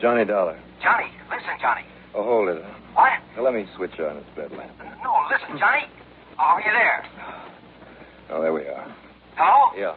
Johnny Dollar. Johnny, listen, Johnny. Oh, hold it. What? Now, let me switch on its bed lamp. No, listen, Johnny. Are you there? Oh, there we are. Hello? Yeah.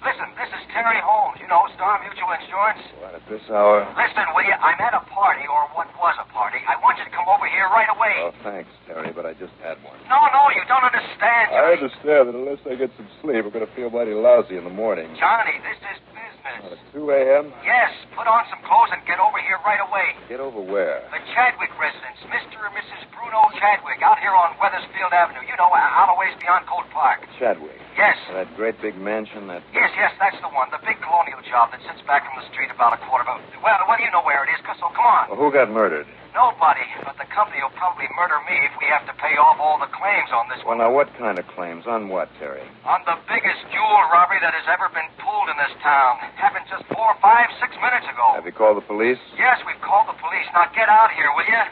Listen, this is Terry Holmes, Star Mutual Insurance. What, at this hour? Listen, will you? I'm at a party, or what was a party. I want you to come over here right away. Oh, thanks, Terry, but I just had one. No, you don't understand, Johnny. I understand that unless I get some sleep, I'm going to feel mighty lousy in the morning. Johnny, this is business. At 2 a.m.? Yes, put on some clothes and get over here right away. Get over where? The Chadwick residence, Mr. and Mrs. Bruno Chadwick, out here on Wethersfield Avenue. Out a ways beyond Colt Park. Chadwick? Yes. That great big mansion, that... Yes, that's the one. The big colonial job that sits back from the street about a quarter of a... Well, you know where it is, so come on. Well, who got murdered? Nobody, but the company will probably murder me if we have to pay off all the claims on this one. Well, now, what kind of claims? On what, Terry? On the biggest jewel robbery that has ever been pulled in this town. Happened just 4, 5, 6 minutes ago. Have you called the police? Yes, we've called the police. Now get out here, will you?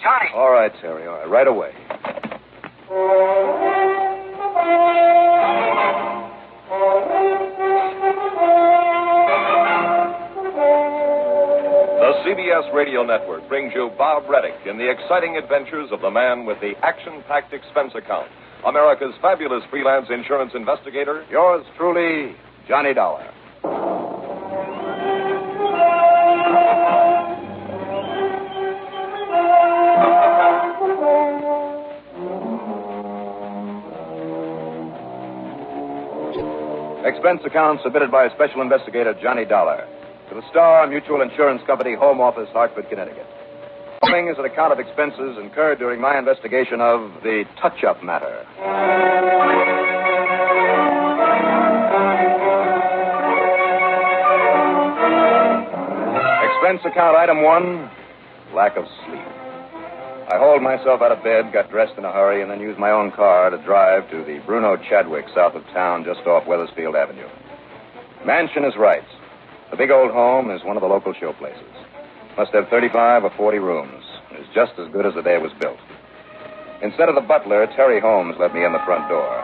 Johnny. All right, Terry, all right. Right away. The CBS Radio Network brings you Bob Reddick in the exciting adventures of the man with the action-packed expense account, America's fabulous freelance insurance investigator. Yours truly, Johnny Dollar. Expense account submitted by Special Investigator Johnny Dollar to the Star Mutual Insurance Company, Home Office, Hartford, Connecticut. Following is an account of expenses incurred during my investigation of the touch-up matter. Expense account item 1, lack of sleep. I hauled myself out of bed, got dressed in a hurry, and then used my own car to drive to the Bruno Chadwick south of town, just off Wethersfield Avenue. Mansion is right. The big old home is one of the local show places. Must have 35 or 40 rooms. It's just as good as the day it was built. Instead of the butler, Terry Holmes let me in the front door.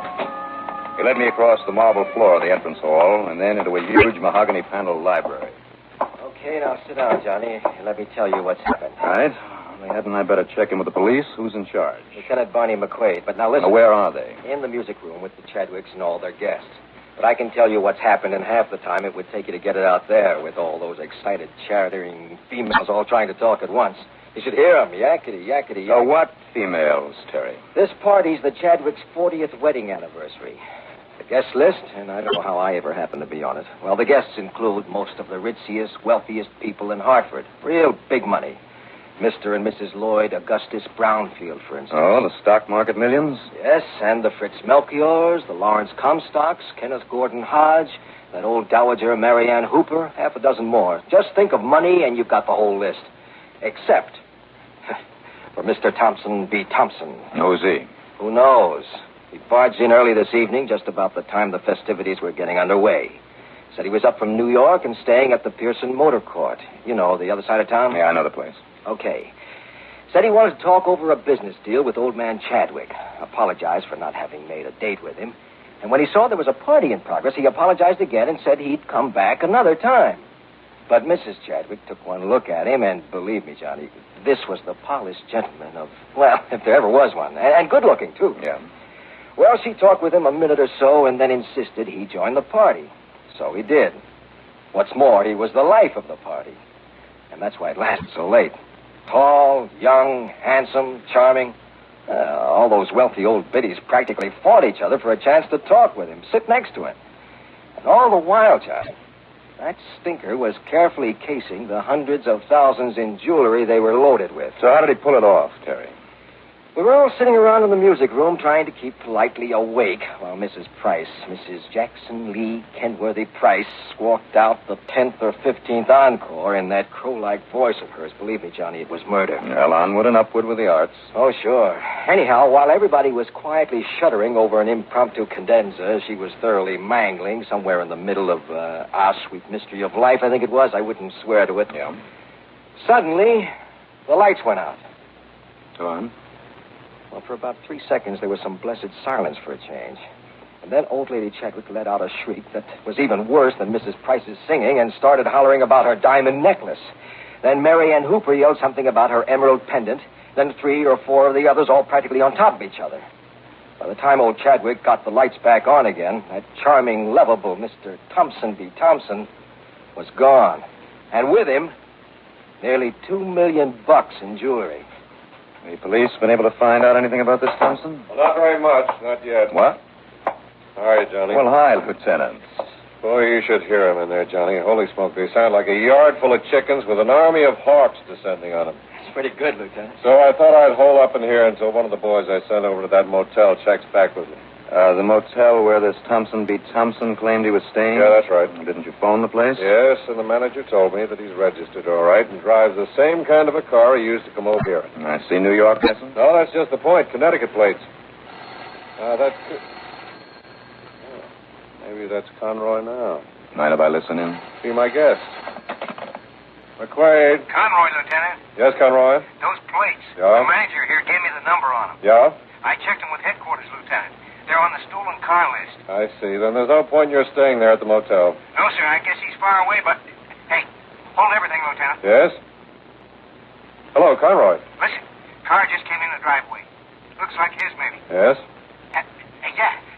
He led me across the marble floor of the entrance hall and then into a huge mahogany-paneled library. Okay, now sit down, Johnny. Let me tell you what's happened. All right. Only hadn't I better check in with the police? Who's in charge? Lieutenant Barney McQuaid. But now listen. Now, where are they? In the music room with the Chadwicks and all their guests. But I can tell you what's happened in half the time it would take you to get it out there with all those excited, chattering females all trying to talk at once. You should hear them. Yakety, yakety, yakety. So what females, Terry? This party's the Chadwicks' 40th wedding anniversary. The guest list, and I don't know how I ever happened to be on it. Well, the guests include most of the ritziest, wealthiest people in Hartford. Real big money. Mr. and Mrs. Lloyd Augustus Brownfield, for instance. Oh, the stock market millions? Yes, and the Fritz Melchiors, the Lawrence Comstocks, Kenneth Gordon Hodge, that old dowager Marianne Hooper, half a dozen more. Just think of money and you've got the whole list. Except for Mr. Thompson B. Thompson. Who's he? Who knows? He barged in early this evening, just about the time the festivities were getting underway. Said he was up from New York and staying at the Pearson Motor Court. You know, the other side of town? Yeah, I know the place. Okay. Said he wanted to talk over a business deal with old man Chadwick. Apologized for not having made a date with him. And when he saw there was a party in progress, he apologized again and said he'd come back another time. But Mrs. Chadwick took one look at him, and believe me, Johnny, this was the polished gentleman of, well, if there ever was one. And good looking, too. Yeah. Well, she talked with him a minute or so and then insisted he join the party. So he did. What's more, he was the life of the party. And that's why it lasted so late. Tall, young, handsome, charming. All those wealthy old biddies practically fought each other for a chance to talk with him, sit next to him. And all the while, Johnny, that stinker was carefully casing the hundreds of thousands in jewelry they were loaded with. So how did he pull it off, Terry? We were all sitting around in the music room trying to keep politely awake while Mrs. Price, Mrs. Jackson Lee Kenworthy Price, squawked out the 10th or 15th encore in that crow-like voice of hers. Believe me, Johnny, it was murder. Well, onward and upward with the arts. Oh, sure. Anyhow, while everybody was quietly shuddering over an impromptu cadenza, she was thoroughly mangling somewhere in the middle of Our Sweet Mystery of Life, I think it was. I wouldn't swear to it. Yeah. Suddenly, the lights went out. Go on. Well, for about 3 seconds, there was some blessed silence for a change. And then old lady Chadwick let out a shriek that was even worse than Mrs. Price's singing and started hollering about her diamond necklace. Then Mary Ann Hooper yelled something about her emerald pendant. Then 3 or 4 of the others all practically on top of each other. By the time old Chadwick got the lights back on again, that charming, lovable Mr. Thompson B. Thompson was gone. And with him, nearly $2 million in jewelry. The police been able to find out anything about this, Thompson? Well, not very much. Not yet. What? How are you, Johnny? Well, hi, Lieutenant. Boy, you should hear them in there, Johnny. Holy smoke, they sound like a yard full of chickens with an army of hawks descending on them. That's pretty good, Lieutenant. So I thought I'd hole up in here until one of the boys I sent over to that motel checks back with me. The motel where this Thompson B. Thompson claimed he was staying? Yeah, that's right. Didn't you phone the place? Yes, and the manager told me that he's registered all right and drives the same kind of a car he used to come over here. I see New York, Nesson. No, that's just the point. Connecticut plates. Maybe that's Conroy now. Mind if I listen in? Be my guest. McQuaid. Conroy, Lieutenant. Yes, Conroy? Those plates. Yeah? The manager here gave me the number on them. Yeah? I checked them with headquarters, Lieutenant. They're on the stolen car list. I see. Then there's no point in your staying there at the motel. No, sir, I guess he's far away, but... Hey, hold everything, Lieutenant. Yes? Hello, Conroy. Listen, car just came in the driveway. Looks like his, maybe. Yes?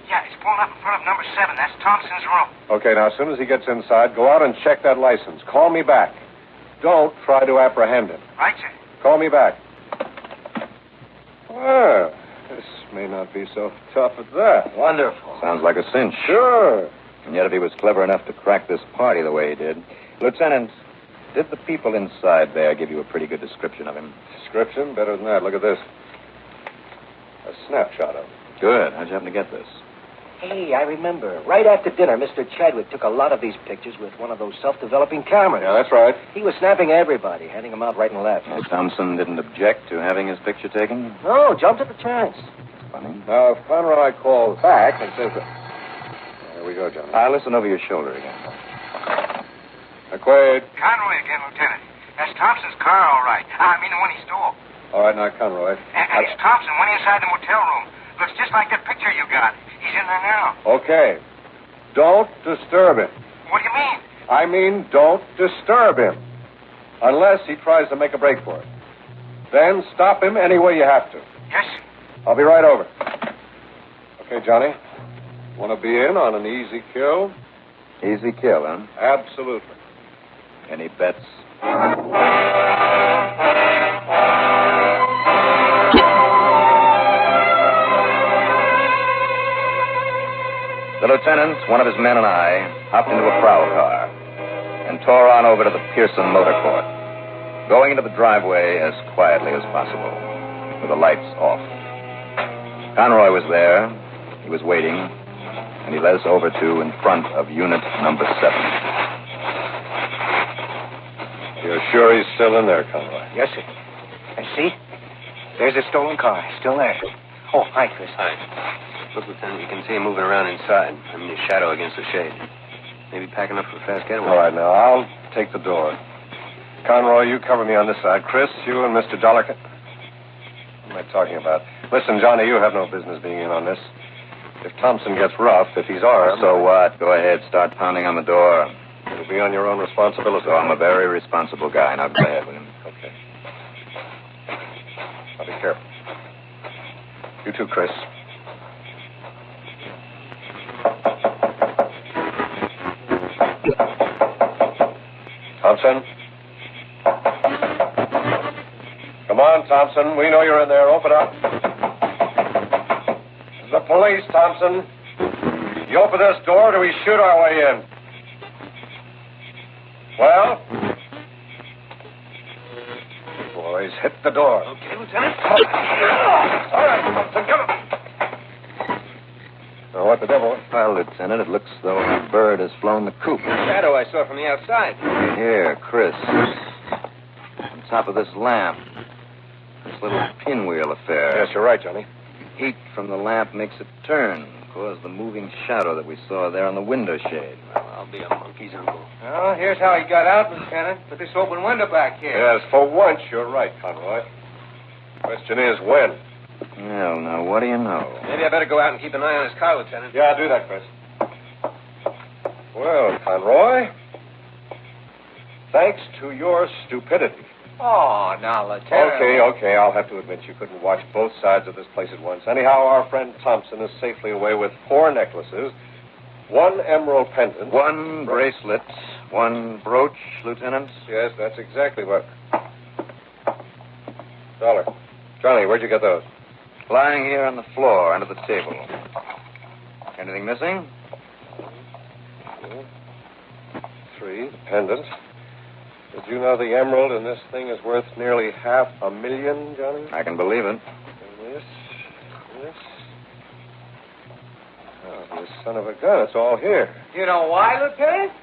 Yeah, it's pulling up in front of number 7. That's Thompson's room. Okay, now, as soon as he gets inside, go out and check that license. Call me back. Don't try to apprehend him. Right, sir. Call me back. Well, this may not be so tough at that. Wonderful. Sounds like a cinch. Sure. And yet if he was clever enough to crack this party the way he did... Lieutenant, did the people inside there give you a pretty good description of him? Description? Better than that. Look at this. A snapshot of him. Good. How'd you happen to get this? Hey, I remember. Right after dinner, Mr. Chadwick took a lot of these pictures with one of those self-developing cameras. Yeah, that's right. He was snapping everybody, handing them out right and left. Thompson didn't object to having his picture taken? No, jumped at the chance. Funny. Now, if Conroy calls back and says that... There we go, Johnny. I'll listen over your shoulder again. McQuaid. Conroy again, Lieutenant. That's Thompson's car, all right. I mean, the one he stole. All right, now, Conroy. And it's Thompson went inside the motel room. Looks just like that picture you got. He's in there now. Okay. Don't disturb him. What do you mean? I mean, don't disturb him. Unless he tries to make a break for it. Then stop him any way you have to. Yes, I'll be right over. Okay, Johnny. Want to be in on an easy kill? Easy kill, huh? Absolutely. Any bets? The lieutenant, one of his men, and I hopped into a prowl car and tore on over to the Pearson Motor Court, going into the driveway as quietly as possible, with the lights off. Conroy was there. He was waiting, and he led us over to in front of unit number 7. You're sure he's still in there, Conroy? Yes, sir. And see? There's a stolen car. Still there. Oh, hi, Chris. Hi. Look, Lieutenant, you can see him moving around inside. I mean, his shadow against the shade. Maybe packing up for a fast getaway. All right, now, I'll take the door. Conroy, you cover me on this side. Chris, you and Mr. Dollarkin. What am I talking about? Listen, Johnny, you have no business being in on this. If Thompson gets rough, if he's armed... So what? Go ahead, start pounding on the door. It'll be on your own responsibility. So I'm a very responsible guy. Now go ahead with him. Okay. Now be careful. You too, Chris. Thompson? Come on, Thompson. We know you're in there. Open up. The police, Thompson. You open this door or we shoot our way in. Well? Boys, hit the door. Okay, Lieutenant. All right, Thompson, come on. Now, what the devil? Well, Lieutenant, it looks though a bird has flown the coop. Shadow I saw from the outside. Here, Chris. On top of this lamp. This little pinwheel affair. Yes, you're right, Johnny. Heat from the lamp makes it turn, cause the moving shadow that we saw there on the window shade. Well, I'll be a monkey's uncle. Well, here's how he got out, Lieutenant. With this open window back here. Yes, for once, you're right, Conroy. Question is, when? Well, now, what do you know? Maybe I better go out and keep an eye on his car, Lieutenant. Yeah, do that, Chris. Well, Conroy, Thanks to your stupidity. Oh, now, Lieutenant. Okay. I'll have to admit you couldn't watch both sides of this place at once. Anyhow, our friend Thompson is safely away with 4 necklaces, 1 emerald pendant. 1 bracelet, 1 brooch, Lieutenant. Yes, that's exactly what... Dollar. Johnny, where'd you get those? Lying here on the floor under the table. Anything missing? 3, the pendant. Did you know the emerald in this thing is worth nearly $500,000, Johnny? I can believe it. And this. Oh, this son of a gun, it's all here. You know why, Lieutenant?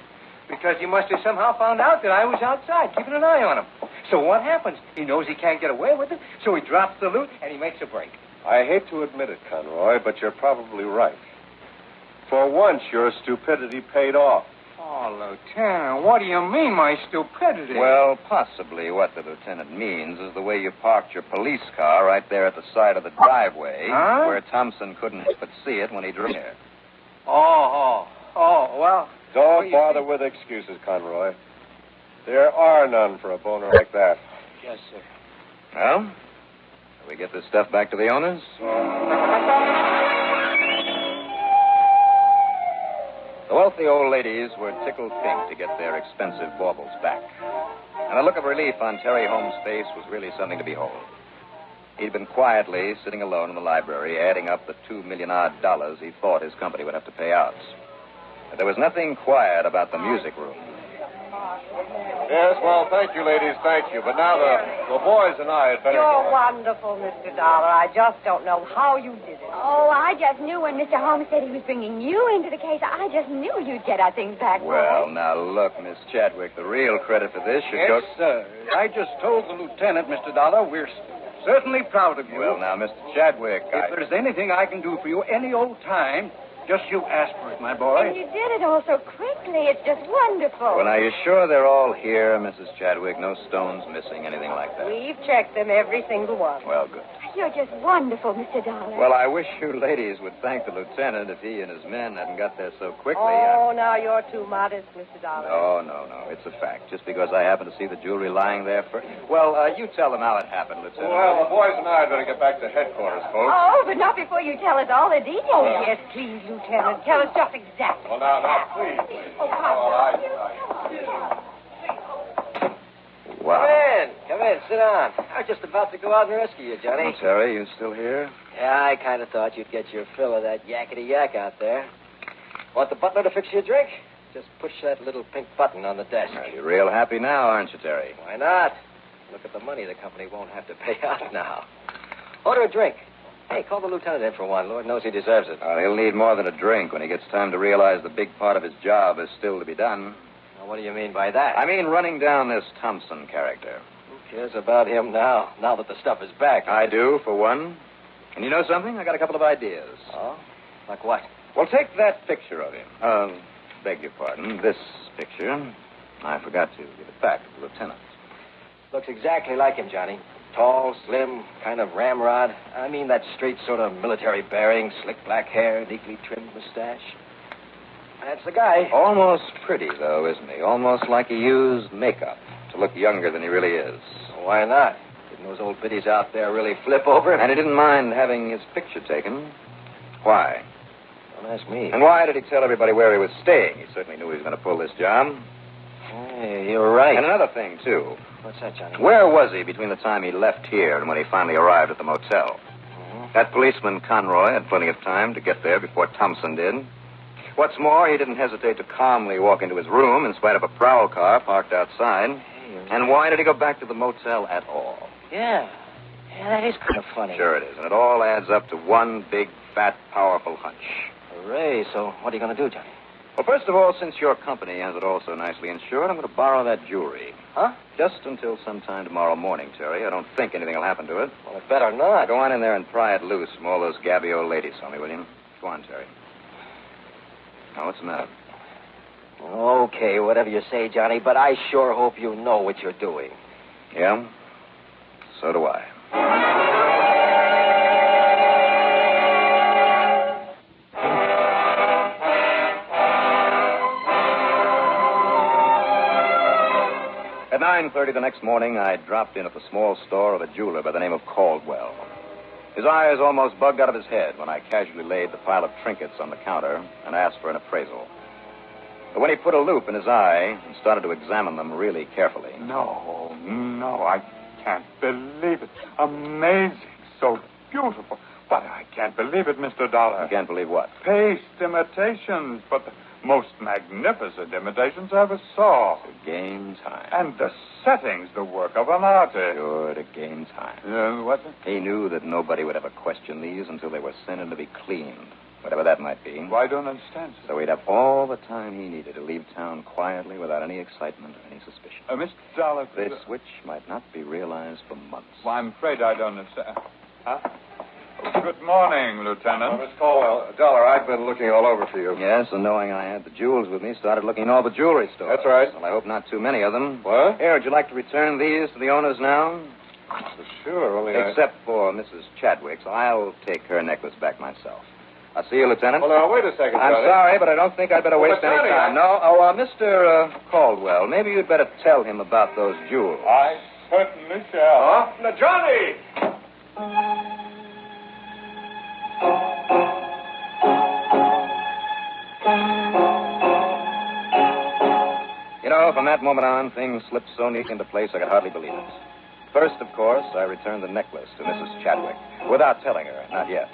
Because he must have somehow found out that I was outside, keeping an eye on him. So what happens? He knows he can't get away with it, so he drops the loot and he makes a break. I hate to admit it, Conroy, but you're probably right. For once, your stupidity paid off. Oh, Lieutenant, what do you mean, my stupidity? Well, possibly what the lieutenant means is the way you parked your police car right there at the side of the driveway, where Thompson couldn't but see it when he drove here. Oh, well... Don't bother with excuses, Conroy. There are none for a boner like that. Yes, sir. Well, shall we get this stuff back to the owners? The wealthy old ladies were tickled pink to get their expensive baubles back. And the look of relief on Terry Holmes' face was really something to behold. He'd been quietly sitting alone in the library, adding up the $2 million odd he thought his company would have to pay out. But there was nothing quiet about the music room. Yes, well, thank you, ladies, thank you. But now the boys and I had better... You're wonderful, Mr. Dollar. I just don't know how you did it. Oh, I just knew when Mr. Holmes said he was bringing you into the case. I just knew you'd get our things back. Well, now, look, Miss Chadwick, the real credit for this should go... Yes, sir. I just told the lieutenant, Mr. Dollar, we're certainly proud of you. Well, now, Mr. Chadwick, If there's anything I can do for you any old time, just you ask for it, my boy. And you did it all so quickly. It's just wonderful. Well, now, you sure they're all here, Mrs. Chadwick? No stones missing, anything like that? We've checked them, every single one. Well, good. You're just wonderful, Mr. Dollar. Well, I wish you ladies would thank the lieutenant if he and his men hadn't got there so quickly. Oh, now you're too modest, Mr. Dollar. No. It's a fact. Just because I happened to see the jewelry lying there for... Well, you tell them how it happened, Lieutenant. Well, the boys and I had better get back to headquarters, folks. Oh, but not before you tell us all the details. Oh, yes, please, Lieutenant. Tell us just exactly. Well, now, please. Oh, come Wow. Come in, sit down. I was just about to go out and rescue you, Johnny. Well, Terry, you still here? Yeah, I kind of thought you'd get your fill of that yakety-yak out there. Want the butler to fix you a drink? Just push that little pink button on the desk. Well, you're real happy now, aren't you, Terry? Why not? Look at the money the company won't have to pay out now. Order a drink. Hey, call the lieutenant in for one. Lord knows he deserves it. He'll need more than a drink when he gets time to realize the big part of his job is still to be done. Now, what do you mean by that? I mean running down this Thompson character. Who cares about him now that the stuff is back? I do, for one. And you know something? I got a couple of ideas. Oh? Like what? Well, take that picture of him. Beg your pardon. This picture. I forgot to give it back to the lieutenant. Looks exactly like him, Johnny. Tall, slim, kind of ramrod. I mean that straight sort of military bearing, slick black hair, neatly trimmed mustache. That's the guy. Almost pretty, though, isn't he? Almost like he used makeup to look younger than he really is. Why not? Didn't those old biddies out there really flip over? And he didn't mind having his picture taken. Why? Don't ask me. And why did he tell everybody where he was staying? He certainly knew he was going to pull this job. Hey, you're right. And another thing, too. What's that, Johnny? Where was he between the time he left here and when he finally arrived at the motel? Mm-hmm. That policeman, Conroy, had plenty of time to get there before Thompson did. What's more, he didn't hesitate to calmly walk into his room in spite of a prowl car parked outside. Hey, and why did he go back to the motel at all? Yeah, that is kind of funny. Sure it is. And it all adds up to one big, fat, powerful hunch. Hooray. So what are you going to do, Johnny? Well, first of all, since your company has it all so nicely insured, I'm going to borrow that jewelry. Huh? Just until sometime tomorrow morning, Terry. I don't think anything will happen to it. Well, it better not. Go on in there and pry it loose from all those gabby old ladies for me, will you? Go on, Terry. Now, what's the matter? Okay, whatever you say, Johnny, but I sure hope you know what you're doing. Yeah? So do I. 9:30 the next morning, I dropped in at the small store of a jeweler by the name of Caldwell. His eyes almost bugged out of his head when I casually laid the pile of trinkets on the counter and asked for an appraisal. But when he put a loupe in his eye and started to examine them really carefully... No, I can't believe it. Amazing. So beautiful. But I can't believe it, Mr. Dollar. You can't believe what? Paste imitations, but the most magnificent imitations I ever saw. To gain time. And the setting's the work of an artist. Sure, to gain time. What's it? He knew that nobody would ever question these until they were sent in to be cleaned, whatever that might be. Well, I don't understand, sir. So he'd have all the time he needed to leave town quietly without any excitement or any suspicion. Mr. Dollar... This which might not be realized for months. Well, I'm afraid I don't understand. Huh? Good morning, Lieutenant. Miss Caldwell, Dollar, I've been looking all over for you. Yes, and knowing I had the jewels with me, started looking in all the jewelry stores. That's right. Well, I hope not too many of them. What? Here, would you like to return these to the owners now? Sure, only Except for Mrs. Chadwick's. I'll take her necklace back myself. I'll see you, Lieutenant. Well, now, wait a second, I'm Johnny. sorry, but I don't think I'd better waste but any Johnny, time. No. Mr. Caldwell, maybe you'd better tell him about those jewels. I certainly shall. Huh? Now, Johnny! You know, from that moment on, things slipped so neat into place I could hardly believe it. First, of course, I returned the necklace to Mrs. Chadwick, without telling her, not yet,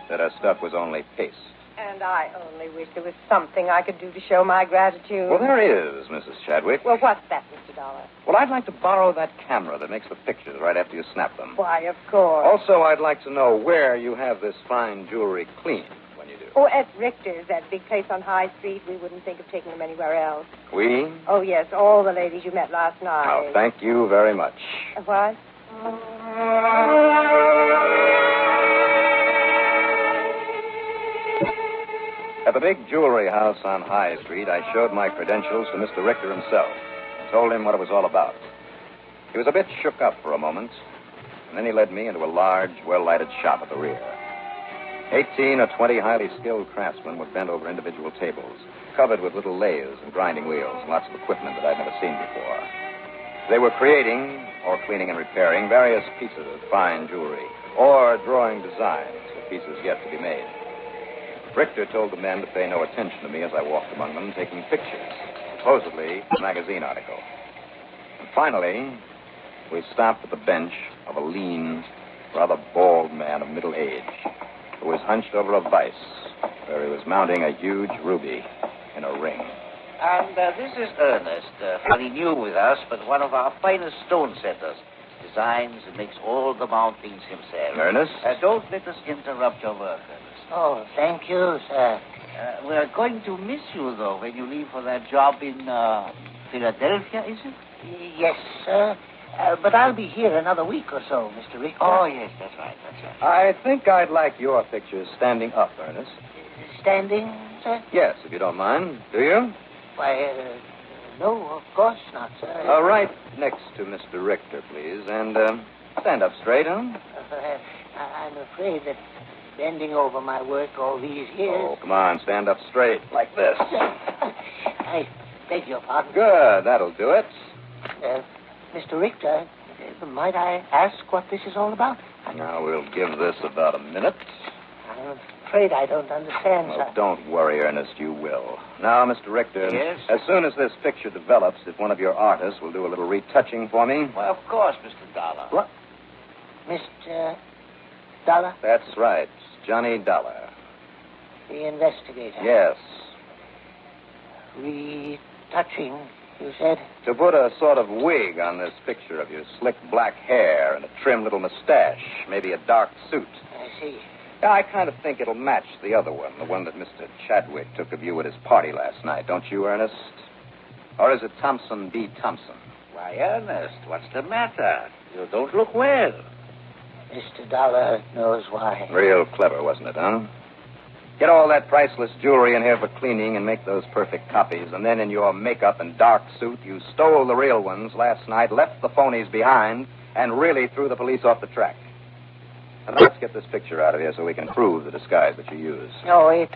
that her stuff was only paste. And I only wish there was something I could do to show my gratitude. Well, there is, Mrs. Chadwick. Well, what's that, Mr. Dollar? Well, I'd like to borrow that camera that makes the pictures right after you snap them. Why, of course. Also, I'd like to know where you have this fine jewelry cleaned when you do. Oh, at Richter's, that big place on High Street. We wouldn't think of taking them anywhere else. We? Oh, yes, all the ladies you met last night. Oh, thank you very much. What? At the big jewelry house on High Street, I showed my credentials to Mr. Richter himself and told him what it was all about. He was a bit shook up for a moment, and then he led me into a large, well-lighted shop at the rear. 18 or 20 highly skilled craftsmen were bent over individual tables, covered with little lathes and grinding wheels and lots of equipment that I'd never seen before. They were creating, or cleaning and repairing, various pieces of fine jewelry, or drawing designs for pieces yet to be made. Richter told the men to pay no attention to me as I walked among them, taking pictures, supposedly a magazine article. And finally, we stopped at the bench of a lean, rather bald man of middle age who was hunched over a vise where he was mounting a huge ruby in a ring. And this is Ernest, very new with us, but one of our finest stone setters. Designs and makes all the mountings himself. Ernest? Don't let us interrupt your work, Ernest. Oh, thank you, sir. We're going to miss you, though, when you leave for that job in Philadelphia, is it? Yes, sir. But I'll be here another week or so, Mr. Richter. Oh, yes, that's right. I think I'd like your pictures standing up, Ernest. Standing, sir? Yes, if you don't mind. Do you? Why, no, of course not, sir. Right next to Mr. Richter, please. And stand up straight, huh? I'm afraid that bending over my work all these years... Oh, come on, stand up straight, like this. I beg your pardon. Good, that'll do it. Mr. Richter, might I ask what this is all about? Now, we'll give this about a minute. I'm afraid I don't understand, Well, sir. don't worry, Ernest, you will. Now, Mr. Richter. Yes? As soon as this picture develops, if one of your artists will do a little retouching for me. Well, of course, Mr. Dollar. What? Mr. Dollar? That's right, Johnny Dollar. The investigator. Yes. Retouching, you said? To put a sort of wig on this picture of you, slick black hair and a trim little mustache, maybe a dark suit. I see. Yeah, I kind of think it'll match the other one, the one that Mr. Chadwick took of you at his party last night, don't you, Ernest? Or is it Thompson B. Thompson? Why, Ernest, what's the matter? You don't look well. Mr. Dollar knows why. Real clever, wasn't it, huh? Get all that priceless jewelry in here for cleaning and make those perfect copies, and then in your makeup and dark suit, you stole the real ones last night, left the phonies behind, and really threw the police off the track. And let's get this picture out of here so we can prove the disguise that you used. No, it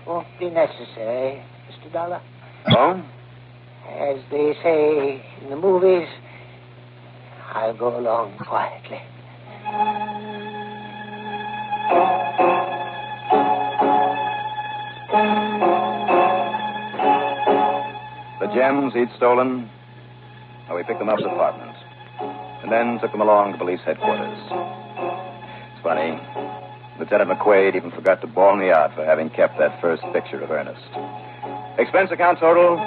won't be necessary, Mr. Dollar. Oh? As they say in the movies, I'll go along quietly. The gems he'd stolen, we picked them up at his apartment, and then took them along to police headquarters. It's funny, Lieutenant McQuaid even forgot to bawl me out for having kept that first picture of Ernest. Expense account total?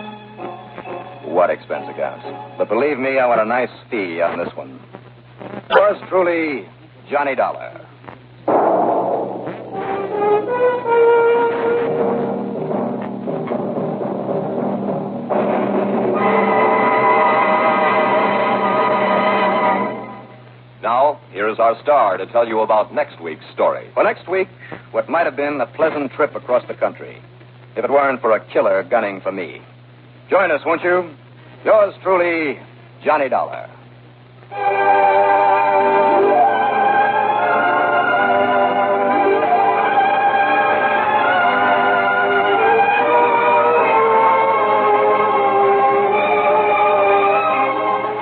What expense account? But believe me, I want a nice fee on this one. Yours truly, Johnny Dollar. Now, here is our star to tell you about next week's story. Well, next week, what might have been a pleasant trip across the country, if it weren't for a killer gunning for me. Join us, won't you? Yours truly, Johnny Dollar.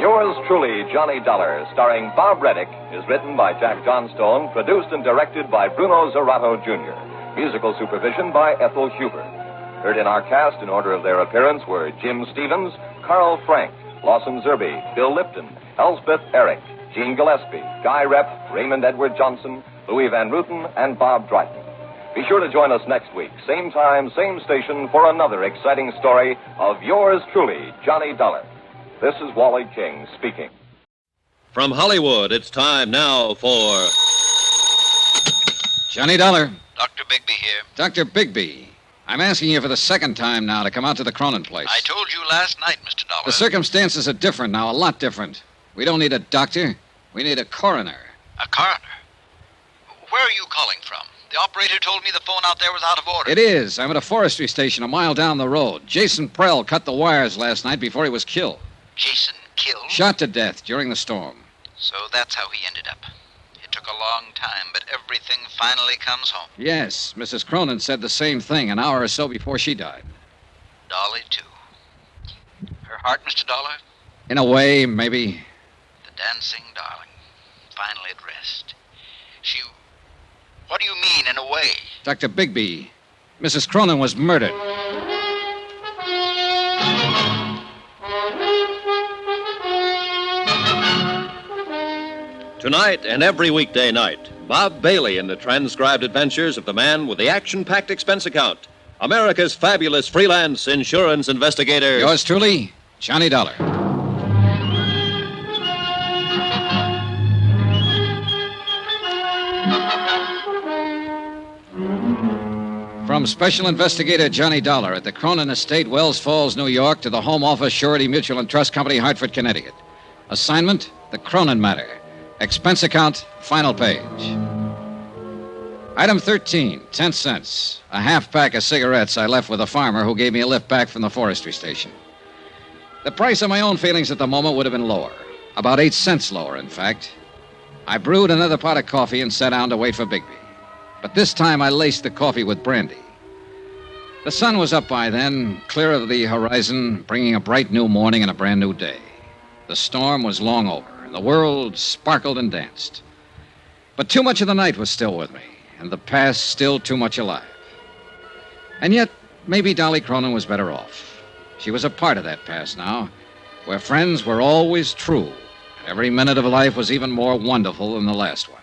Yours truly, Johnny Dollar, starring Bob Reddick, is written by Jack Johnstone, produced and directed by Bruno Zerato, Jr., musical supervision by Ethel Hubert. Heard in our cast in order of their appearance were Jim Stevens, Carl Frank, Lawson Zerby, Bill Lipton, Elspeth Eric, Gene Gillespie, Guy Rep, Raymond Edward Johnson, Louis Van Ruten, and Bob Dryden. Be sure to join us next week, same time, same station, for another exciting story of yours truly, Johnny Dollar. This is Wally King speaking. From Hollywood, it's time now for Johnny Dollar. Dr. Bigby here. Dr. Bigby. I'm asking you for the second time now to come out to the Cronin place. I told you last night, Mr. Dollar. The circumstances are different now, a lot different. We don't need a doctor. We need a coroner. A coroner? Where are you calling from? The operator told me the phone out there was out of order. It is. I'm at a forestry station a mile down the road. Jason Prell cut the wires last night before he was killed. Jason killed? Shot to death during the storm. So that's how he ended up. It took a long time, but everything finally comes home. Yes, Mrs. Cronin said the same thing an hour or so before she died. Dolly, too. Her heart, Mr. Dollar? In a way, maybe. The dancing darling. Finally at rest. She... What do you mean, in a way? Dr. Bigby, Mrs. Cronin was murdered. Tonight and every weekday night, Bob Bailey in the transcribed adventures of the man with the action-packed expense account, America's fabulous freelance insurance investigator. Yours truly, Johnny Dollar. From Special Investigator Johnny Dollar at the Cronin Estate, Wells Falls, New York, to the Home Office, Surety Mutual and Trust Company, Hartford, Connecticut. Assignment, the Cronin matter. Expense account, final page. Item 13, 10 cents. A half pack of cigarettes I left with a farmer who gave me a lift back from the forestry station. The price of my own feelings at the moment would have been lower. About 8 cents lower, in fact. I brewed another pot of coffee and sat down to wait for Bigby. But this time I laced the coffee with brandy. The sun was up by then, clear of the horizon, bringing a bright new morning and a brand new day. The storm was long over, and the world sparkled and danced. But too much of the night was still with me, and the past still too much alive. And yet, maybe Dolly Cronin was better off. She was a part of that past now, where friends were always true, and every minute of life was even more wonderful than the last one.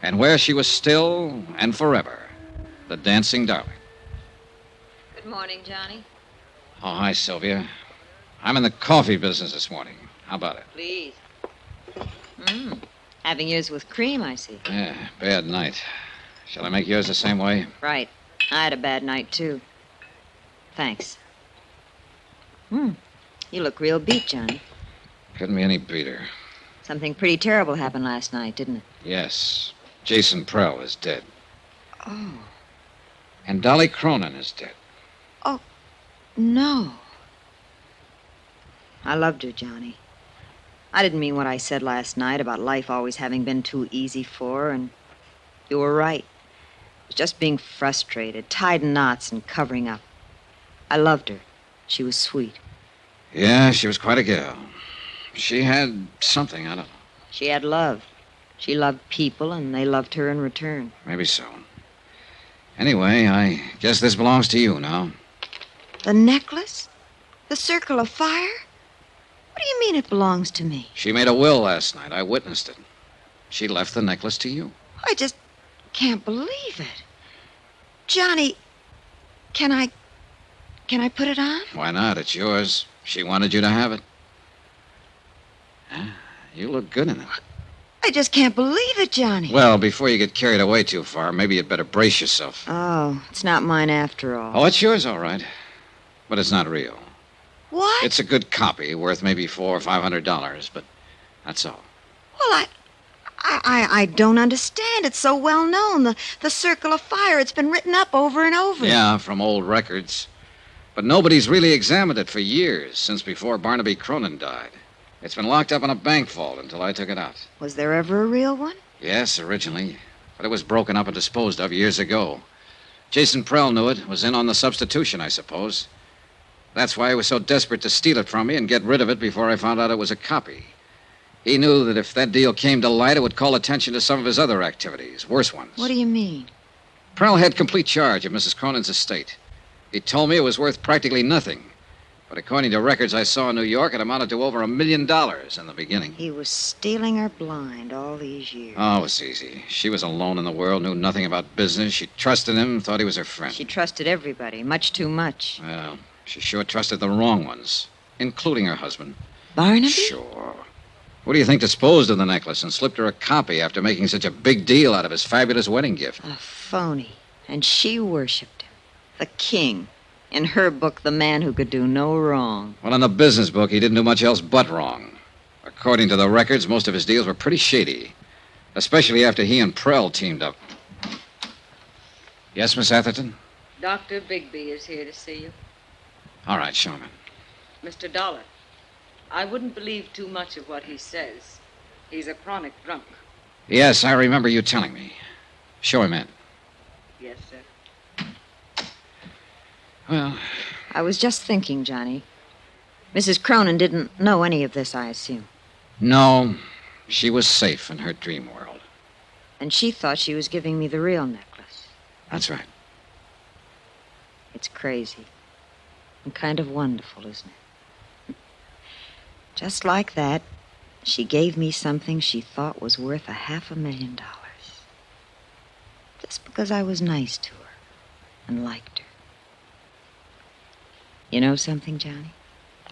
And where she was still and forever, the dancing darling. Good morning, Johnny. Oh, hi, Sylvia. I'm in the coffee business this morning. How about it? Please. Having yours with cream, I see. Yeah, bad night. Shall I make yours the same way? Right. I had a bad night, too. Thanks. You look real beat, Johnny. Couldn't be any beater. Something pretty terrible happened last night, didn't it? Yes. Jason Prell is dead. Oh. And Dolly Cronin is dead. Oh, no. I loved her, Johnny. I didn't mean what I said last night about life always having been too easy for her, and you were right. It was just being frustrated, tied in knots and covering up. I loved her. She was sweet. Yeah, she was quite a girl. She had something, I don't know. She had love. She loved people, and they loved her in return. Maybe so. Anyway, I guess this belongs to you now. The necklace? The circle of fire? What do you mean it belongs to me? She made a will last night. I witnessed it. She left the necklace to you. I just can't believe it. Johnny, can I put it on? Why not? It's yours. She wanted you to have it. You look good in it. I just can't believe it, Johnny. Well, before you get carried away too far, maybe you'd better brace yourself. Oh, it's not mine after all. Oh, it's yours, all right. But it's not real. What? It's a good copy, worth maybe $400 or $500, but that's all. Well, I don't understand. It's so well known. The circle of fire. It's been written up over and over. Yeah, from old records. But nobody's really examined it for years, since before Barnaby Cronin died. It's been locked up in a bank vault until I took it out. Was there ever a real one? Yes, originally. But it was broken up and disposed of years ago. Jason Prell knew it. Was in on the substitution, I suppose. That's why he was so desperate to steal it from me and get rid of it before I found out it was a copy. He knew that if that deal came to light, it would call attention to some of his other activities, worse ones. What do you mean? Prell had complete charge of Mrs. Cronin's estate. He told me it was worth practically nothing. But according to records I saw in New York, it amounted to over $1 million in the beginning. He was stealing her blind all these years. Oh, it was easy. She was alone in the world, knew nothing about business. She trusted him, thought he was her friend. She trusted everybody, much too much. Well, she sure trusted the wrong ones, including her husband. Barnaby? Sure. What do you think disposed of the necklace and slipped her a copy after making such a big deal out of his fabulous wedding gift? A phony. And she worshipped him. The king. In her book, the man who could do no wrong. Well, in the business book, he didn't do much else but wrong. According to the records, most of his deals were pretty shady. Especially after he and Prell teamed up. Yes, Miss Atherton? Dr. Bigby is here to see you. All right, show him in. Mr. Dollar, I wouldn't believe too much of what he says. He's a chronic drunk. Yes, I remember you telling me. Show him in. Yes, sir. Well, I was just thinking, Johnny. Mrs. Cronin didn't know any of this, I assume. No, she was safe in her dream world. And she thought she was giving me the real necklace. That's right. It's crazy. And kind of wonderful, isn't it? Just like that, she gave me something she thought was worth $500,000. Just because I was nice to her and liked her. You know something, Johnny?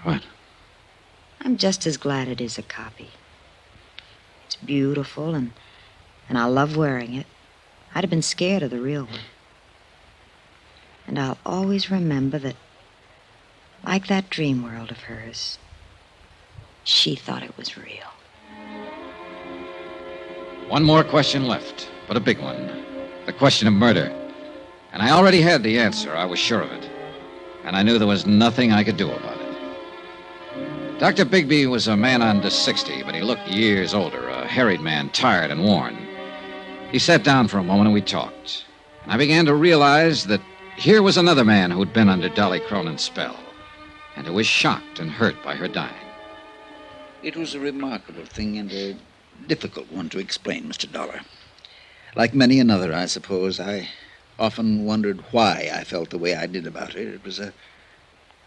What? I'm just as glad it is a copy. It's beautiful, and I love wearing it. I'd have been scared of the real one. And I'll always remember that, like that dream world of hers, she thought it was real. One more question left, but a big one. The question of murder. And I already had the answer. I was sure of it. And I knew there was nothing I could do about it. Dr. Bigby was a man under 60, but he looked years older, a harried man, tired and worn. He sat down for a moment and we talked. And I began to realize that here was another man who'd been under Dolly Cronin's spell, and who was shocked and hurt by her dying. It was a remarkable thing and a difficult one to explain, Mr. Dollar. Like many another, I suppose, I often wondered why I felt the way I did about her. It was a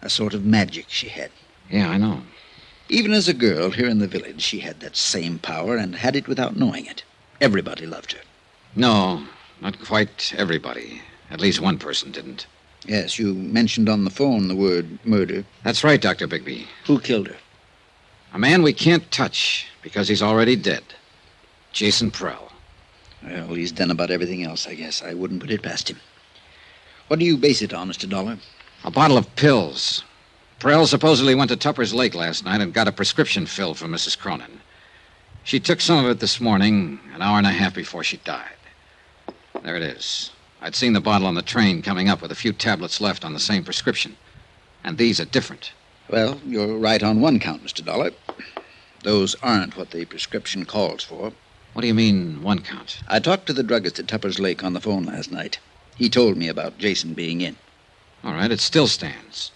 sort of magic she had. Yeah, I know. Even as a girl here in the village, she had that same power and had it without knowing it. Everybody loved her. No, not quite everybody. At least one person didn't. Yes, you mentioned on the phone the word murder. That's right, Dr. Bigby. Who killed her? A man we can't touch because he's already dead. Jason Prell. Well, he's done about everything else, I guess. I wouldn't put it past him. What do you base it on, Mr. Dollar? A bottle of pills. Prell supposedly went to Tupper's Lake last night and got a prescription filled for Mrs. Cronin. She took some of it this morning, an hour and a half before she died. There it is. I'd seen the bottle on the train coming up with a few tablets left on the same prescription. And these are different. Well, you're right on one count, Mr. Dollar. Those aren't what the prescription calls for. What do you mean, one count? I talked to the druggist at Tupper's Lake on the phone last night. He told me about Jason being in. All right, it still stands.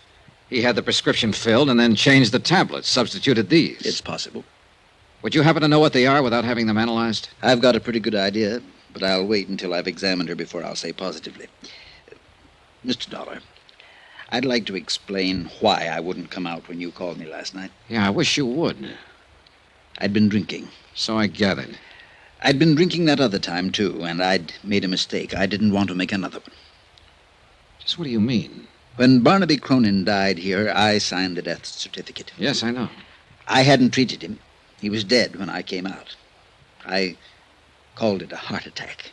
He had the prescription filled and then changed the tablets, substituted these. It's possible. Would you happen to know what they are without having them analyzed? I've got a pretty good idea, but I'll wait until I've examined her before I'll say positively. Mr. Dollar, I'd like to explain why I wouldn't come out when you called me last night. Yeah, I wish you would. I'd been drinking. So I gathered. I'd been drinking that other time, too, and I'd made a mistake. I didn't want to make another one. Just what do you mean? When Barnaby Cronin died here, I signed the death certificate. Yes, I know. I hadn't treated him. He was dead when I came out. I called it a heart attack.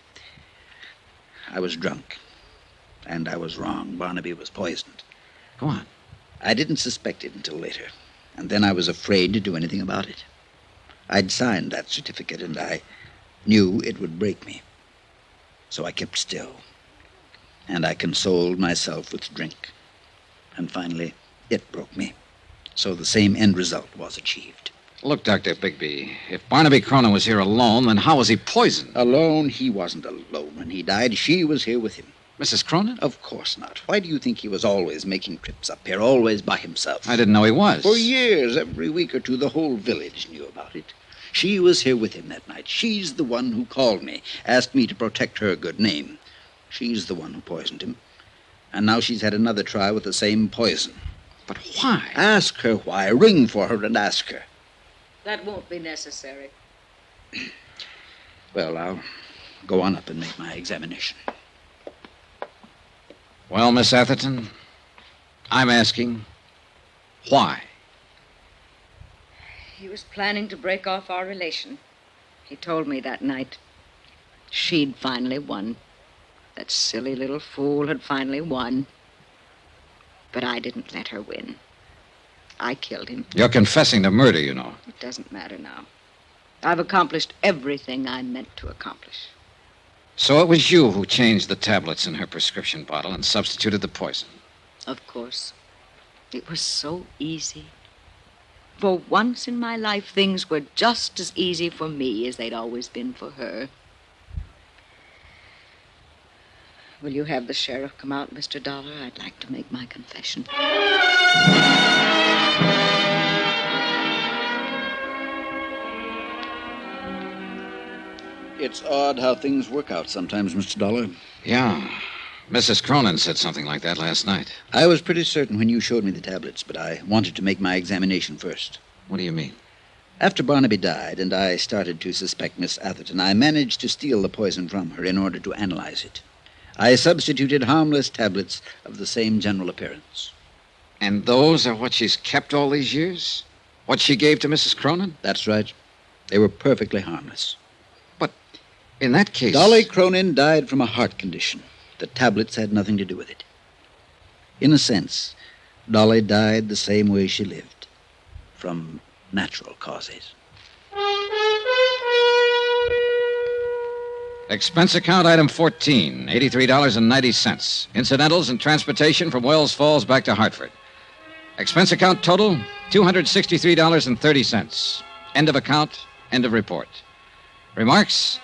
I was drunk, and I was wrong. Barnaby was poisoned. Go on. I didn't suspect it until later, and then I was afraid to do anything about it. I'd signed that certificate, and I knew it would break me. So I kept still, and I consoled myself with drink. And finally, it broke me. So the same end result was achieved. Look, Dr. Bigby, if Barnaby Cronin was here alone, then how was he poisoned? Alone? He wasn't alone when he died. She was here with him. Mrs. Cronin? Of course not. Why do you think he was always making trips up here, always by himself? I didn't know he was. For years, every week or two, the whole village knew about it. She was here with him that night. She's the one who called me, asked me to protect her good name. She's the one who poisoned him. And now she's had another try with the same poison. But why? Ask her why. Ring for her and ask her. That won't be necessary. Well, I'll go on up and make my examination. Well, Miss Atherton, I'm asking, why? He was planning to break off our relation. He told me that night. She'd finally won. That silly little fool had finally won. But I didn't let her win. I killed him. You're confessing to murder, you know. It doesn't matter now. I've accomplished everything I meant to accomplish. So it was you who changed the tablets in her prescription bottle and substituted the poison. Of course. It was so easy. For once in my life, things were just as easy for me as they'd always been for her. Will you have the sheriff come out, Mr. Dollar? I'd like to make my confession. It's odd how things work out sometimes, Mr. Dollar. Yeah. Mrs. Cronin said something like that last night. I was pretty certain when you showed me the tablets, but I wanted to make my examination first. What do you mean? After Barnaby died and I started to suspect Miss Atherton, I managed to steal the poison from her in order to analyze it. I substituted harmless tablets of the same general appearance. And those are what she's kept all these years? What she gave to Mrs. Cronin? That's right. They were perfectly harmless. But in that case... Dolly Cronin died from a heart condition. The tablets had nothing to do with it. In a sense, Dolly died the same way she lived, from natural causes. Expense account item 14, $83.90. Incidentals and transportation from Wells Falls back to Hartford. Expense account total, $263.30. End of account, end of report. Remarks?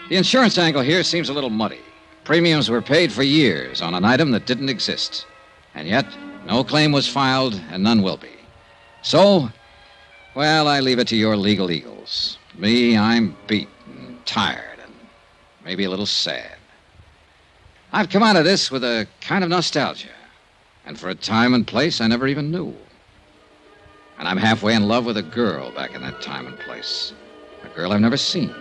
The insurance angle here seems a little muddy. Premiums were paid for years on an item that didn't exist. And yet, no claim was filed and none will be. So, well, I leave it to your legal eagles. Me, I'm beaten, tired, and maybe a little sad. I've come out of this with a kind of nostalgia. And for a time and place I never even knew. And I'm halfway in love with a girl back in that time and place. A girl I've never seen.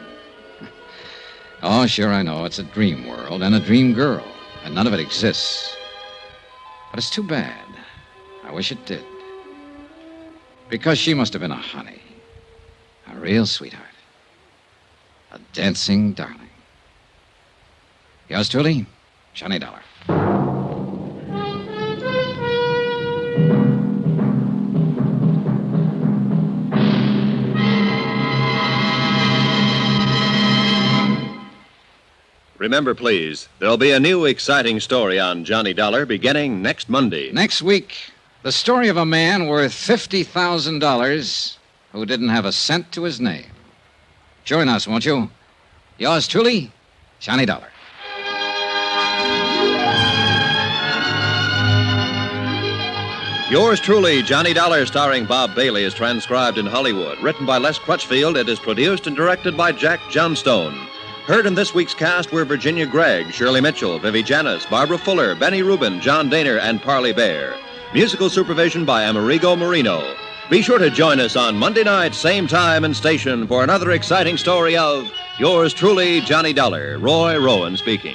Oh, sure, I know. It's a dream world and a dream girl. And none of it exists. But it's too bad. I wish it did. Because she must have been a honey. A real sweetheart. A dancing darling. Yours truly, Johnny Dollar. Remember, please, there'll be a new exciting story on Johnny Dollar beginning next Monday. Next week, the story of a man worth $50,000 who didn't have a cent to his name. Join us, won't you? Yours truly, Johnny Dollar. Yours truly, Johnny Dollar, starring Bob Bailey, is transcribed in Hollywood. Written by Les Crutchfield, it is produced and directed by Jack Johnstone. Heard in this week's cast were Virginia Gregg, Shirley Mitchell, Vivi Janis, Barbara Fuller, Benny Rubin, John Daner, and Parley Bear. Musical supervision by Amerigo Marino. Be sure to join us on Monday night, same time and station, for another exciting story of yours truly, Johnny Dollar. Roy Rowan speaking.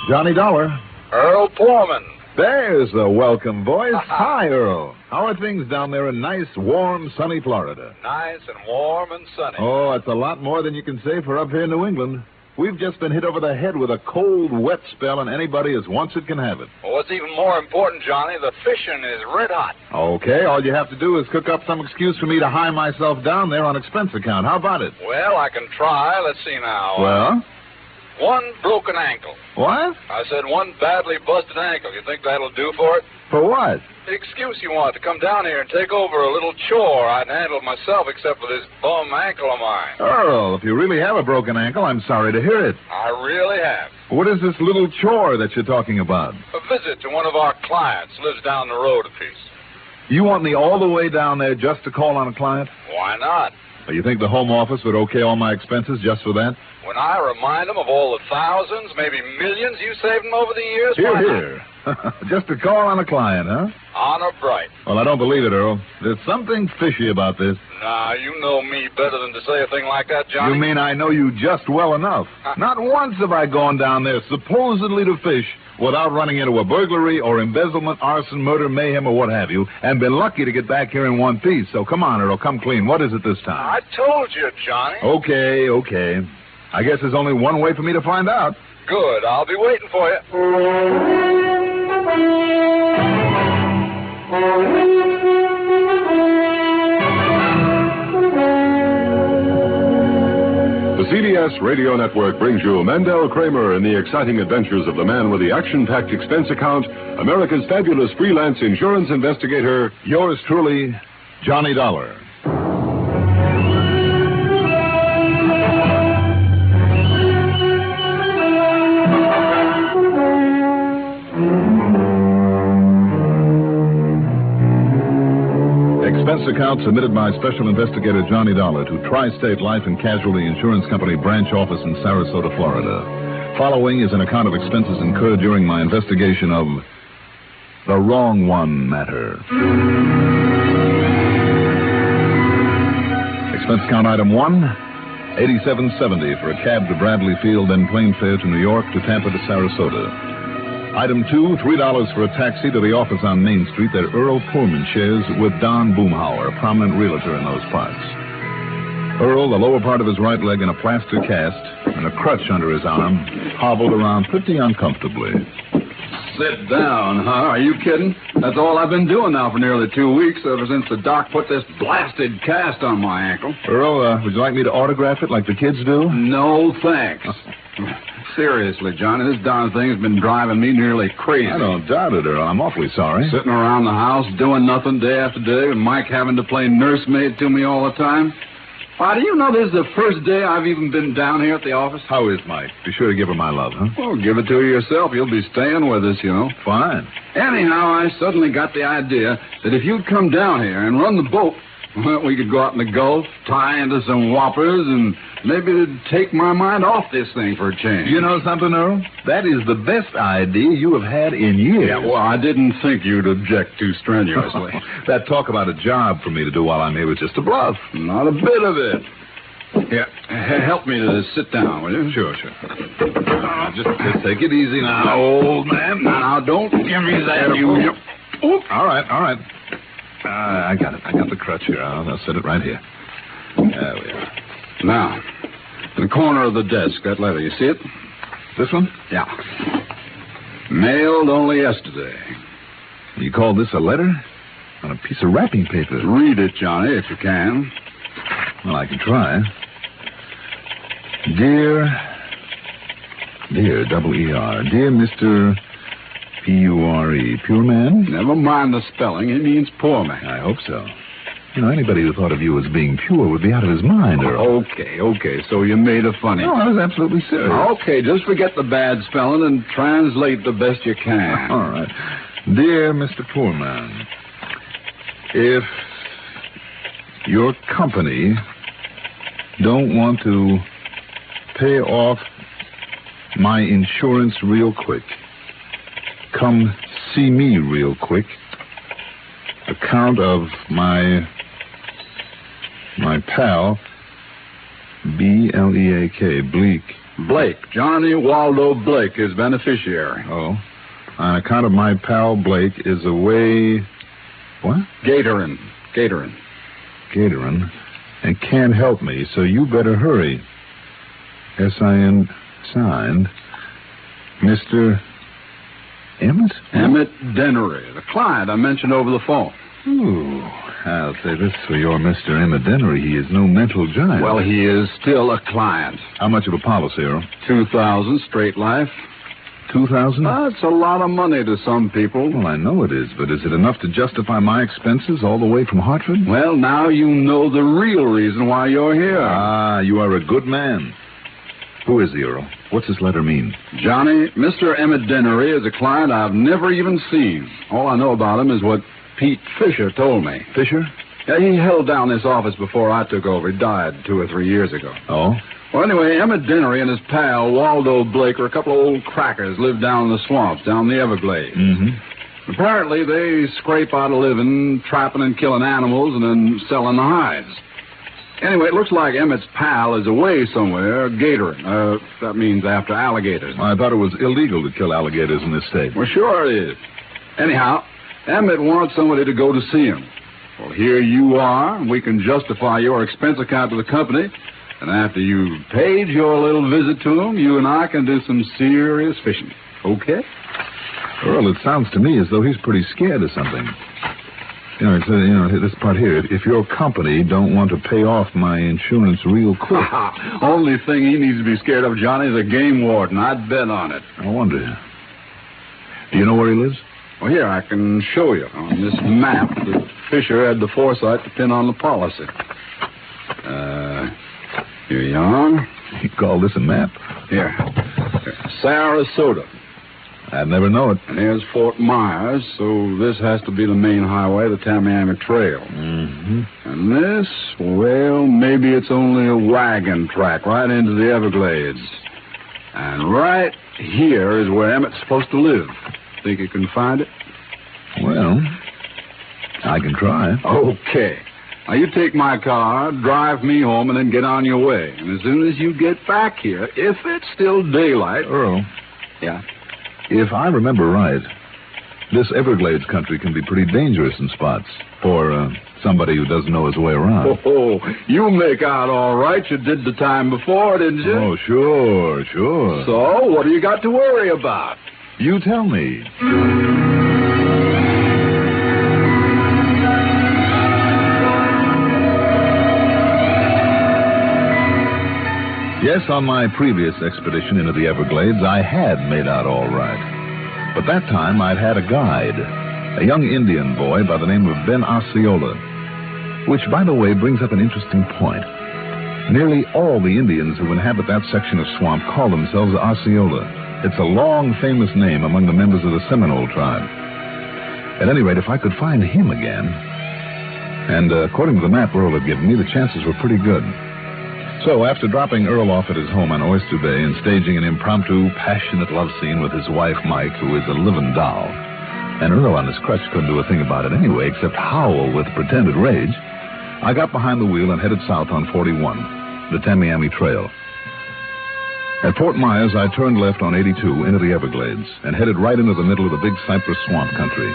Johnny Dollar. Earl Foreman. There's the welcome voice. Hi, Earl. How are things down there in nice, warm, sunny Florida? Nice and warm and sunny. Oh, it's a lot more than you can say for up here in New England. We've just been hit over the head with a cold, wet spell, and anybody as wants it can have it. Well, what's even more important, Johnny, the fishing is red hot. Okay, all you have to do is cook up some excuse for me to hire myself down there on expense account. How about it? Well, I can try. Let's see now. Well? One broken ankle. What? I said one badly busted ankle. You think that'll do for it? For what? The excuse you want to come down here and take over a little chore I'd handled myself except for this bum ankle of mine. Earl, if you really have a broken ankle, I'm sorry to hear it. I really have. What is this little chore that you're talking about? A visit to one of our clients. Lives down the road a piece. You want me all the way down there just to call on a client? Why not? You think the home office would okay all my expenses just for that? When I remind them of all the thousands, maybe millions you saved them over the years, Here. Just to call on a client, huh? Honor bright. Well, I don't believe it, Earl. There's something fishy about this. Nah, you know me better than to say a thing like that, Johnny. You mean I know you just well enough? Not once have I gone down there supposedly to fish without running into a burglary or embezzlement, arson, murder, mayhem, or what have you, and been lucky to get back here in one piece. So come on, Earl, come clean. What is it this time? I told you, Johnny. Okay. I guess there's only one way for me to find out. Good. I'll be waiting for you. The CBS Radio Network brings you Mandel Kramer in the exciting adventures of the man with the action-packed expense account, America's fabulous freelance insurance investigator, yours truly, Johnny Dollar. Expense account submitted by Special Investigator Johnny Dollar to Tri-State Life and Casualty Insurance Company branch office in Sarasota, Florida. Following is an account of expenses incurred during my investigation of the Wrong One matter. Expense account item 1, $87.70 for a cab to Bradley Field, then plane fare to New York to Tampa to Sarasota. Item 2, $3 for a taxi to the office on Main Street that Earl Pullman shares with Don Boomhauer, a prominent realtor in those parts. Earl, the lower part of his right leg in a plaster cast and a crutch under his arm, hobbled around pretty uncomfortably. Sit down, huh? Are you kidding? That's all I've been doing now for nearly 2 weeks, ever since the doc put this blasted cast on my ankle. Earl, would you like me to autograph it like the kids do? No, thanks. Seriously, Johnny, this darn thing has been driving me nearly crazy. I don't doubt it, Earl. I'm awfully sorry. Sitting around the house doing nothing day after day, and Mike having to play nursemaid to me all the time. Why, do you know this is the first day I've even been down here at the office? How is Mike? Be sure to give her my love, huh? Well, give it to her yourself. You'll be staying with us, you know. Fine. Anyhow, I suddenly got the idea that if you'd come down here and run the boat, well, we could go out in the Gulf, tie into some whoppers, and Maybe it'd take my mind off this thing for a change. You know something, Earl? That is the best idea you have had in years. Yeah, well, I didn't think you'd object too strenuously. That talk about a job for me to do while I'm here was just a bluff. Not a bit of it. Here, help me to sit down, will you? Sure. Just take it easy now, old man. Now, don't give me that, you... All right. I got it. I got the crutch here. I'll set it right here. There we are. Now, in the corner of the desk, that letter, you see it? This one? Yeah. Mailed only yesterday. You call this a letter? On a piece of wrapping paper. Read it, Johnny, if you can. Well, I can try. Dear, W-E-R, dear Mr. P-U-R-E, Pure Man? Never mind the spelling. It means poor man. I hope so. You know, anybody who thought of you as being pure would be out of his mind, Earl. Okay. So you made it funny. No, I was absolutely serious. Okay, just forget the bad spelling and translate the best you can. All right. Dear Mr. Poor Man, if your company don't want to pay off my insurance real quick, come see me real quick. Account of my pal, B-L-E-A-K, Blake. Johnny Waldo Blake is beneficiary. Oh. On account of my pal Blake is away... What? Gatorin. And can't help me, so you better hurry. S-I-N, signed, Mr. Emmett? Emmett Dennery, the client I mentioned over the phone. Ooh, I'll say this for your Mr. Emmett Dennery. He is no mental giant. Well, he is still a client. How much of a policy, Earl? $2,000 straight life. $2,000? That's a lot of money to some people. Well, I know it is, but is it enough to justify my expenses all the way from Hartford? Well, now you know the real reason why you're here. Ah, you are a good man. Who is the Earl? What's this letter mean? Johnny, Mr. Emmett Dennery is a client I've never even seen. All I know about him is what Pete Fisher told me. Fisher? Yeah, he held down this office before I took over. He died 2 or 3 years ago. Oh? Well, anyway, Emmett Dennery and his pal, Waldo Blake, are a couple of old crackers, live down in the swamps, down the Everglades. Mm-hmm. Apparently, they scrape out a living trapping and killing animals and then selling the hides. Anyway, it looks like Emmett's pal is away somewhere, gatoring. That means after alligators. I thought it was illegal to kill alligators in this state. Well, sure it is. Anyhow, Emmett wants somebody to go to see him. Well, here you are, and we can justify your expense account to the company. And after you've paid your little visit to him, you and I can do some serious fishing. Okay? Earl, it sounds to me as though he's pretty scared of something. It's this part here. If your company don't want to pay off my insurance real quick. Only thing he needs to be scared of, Johnny, is a game warden. I'd bet on it. I wonder. Do you know where he lives? Well, here, I can show you on this map that Fisher had the foresight to pin on the policy. Here you are. You call this a map? Here. Sarasota. I'd never know it. And here's Fort Myers, so this has to be the main highway, the Tamiami Trail. Mm-hmm. And this, well, maybe it's only a wagon track right into the Everglades. And right here is where Emmett's supposed to live. Think you can find it? Well, I can try. Okay. Now, you take my car, drive me home, and then get on your way. And as soon as you get back here, if it's still daylight... Earl. Yeah? If I remember right, this Everglades country can be pretty dangerous in spots for somebody who doesn't know his way around. Oh, you make out all right. You did the time before, didn't you? Oh, sure. So, what do you got to worry about? You tell me. Yes, on my previous expedition into the Everglades, I had made out all right. But that time, I'd had a guide, a young Indian boy by the name of Ben Osceola. Which, by the way, brings up an interesting point. Nearly all the Indians who inhabit that section of swamp call themselves Osceola. It's a long, famous name among the members of the Seminole tribe. At any rate, if I could find him again, and according to the map Earl had given me, the chances were pretty good. So, after dropping Earl off at his home on Oyster Bay and staging an impromptu, passionate love scene with his wife, Mike, who is a living doll, and Earl on his crutch couldn't do a thing about it anyway except howl with pretended rage, I got behind the wheel and headed south on 41, the Tamiami Trail. At Fort Myers, I turned left on 82 into the Everglades and headed right into the middle of the big cypress swamp country.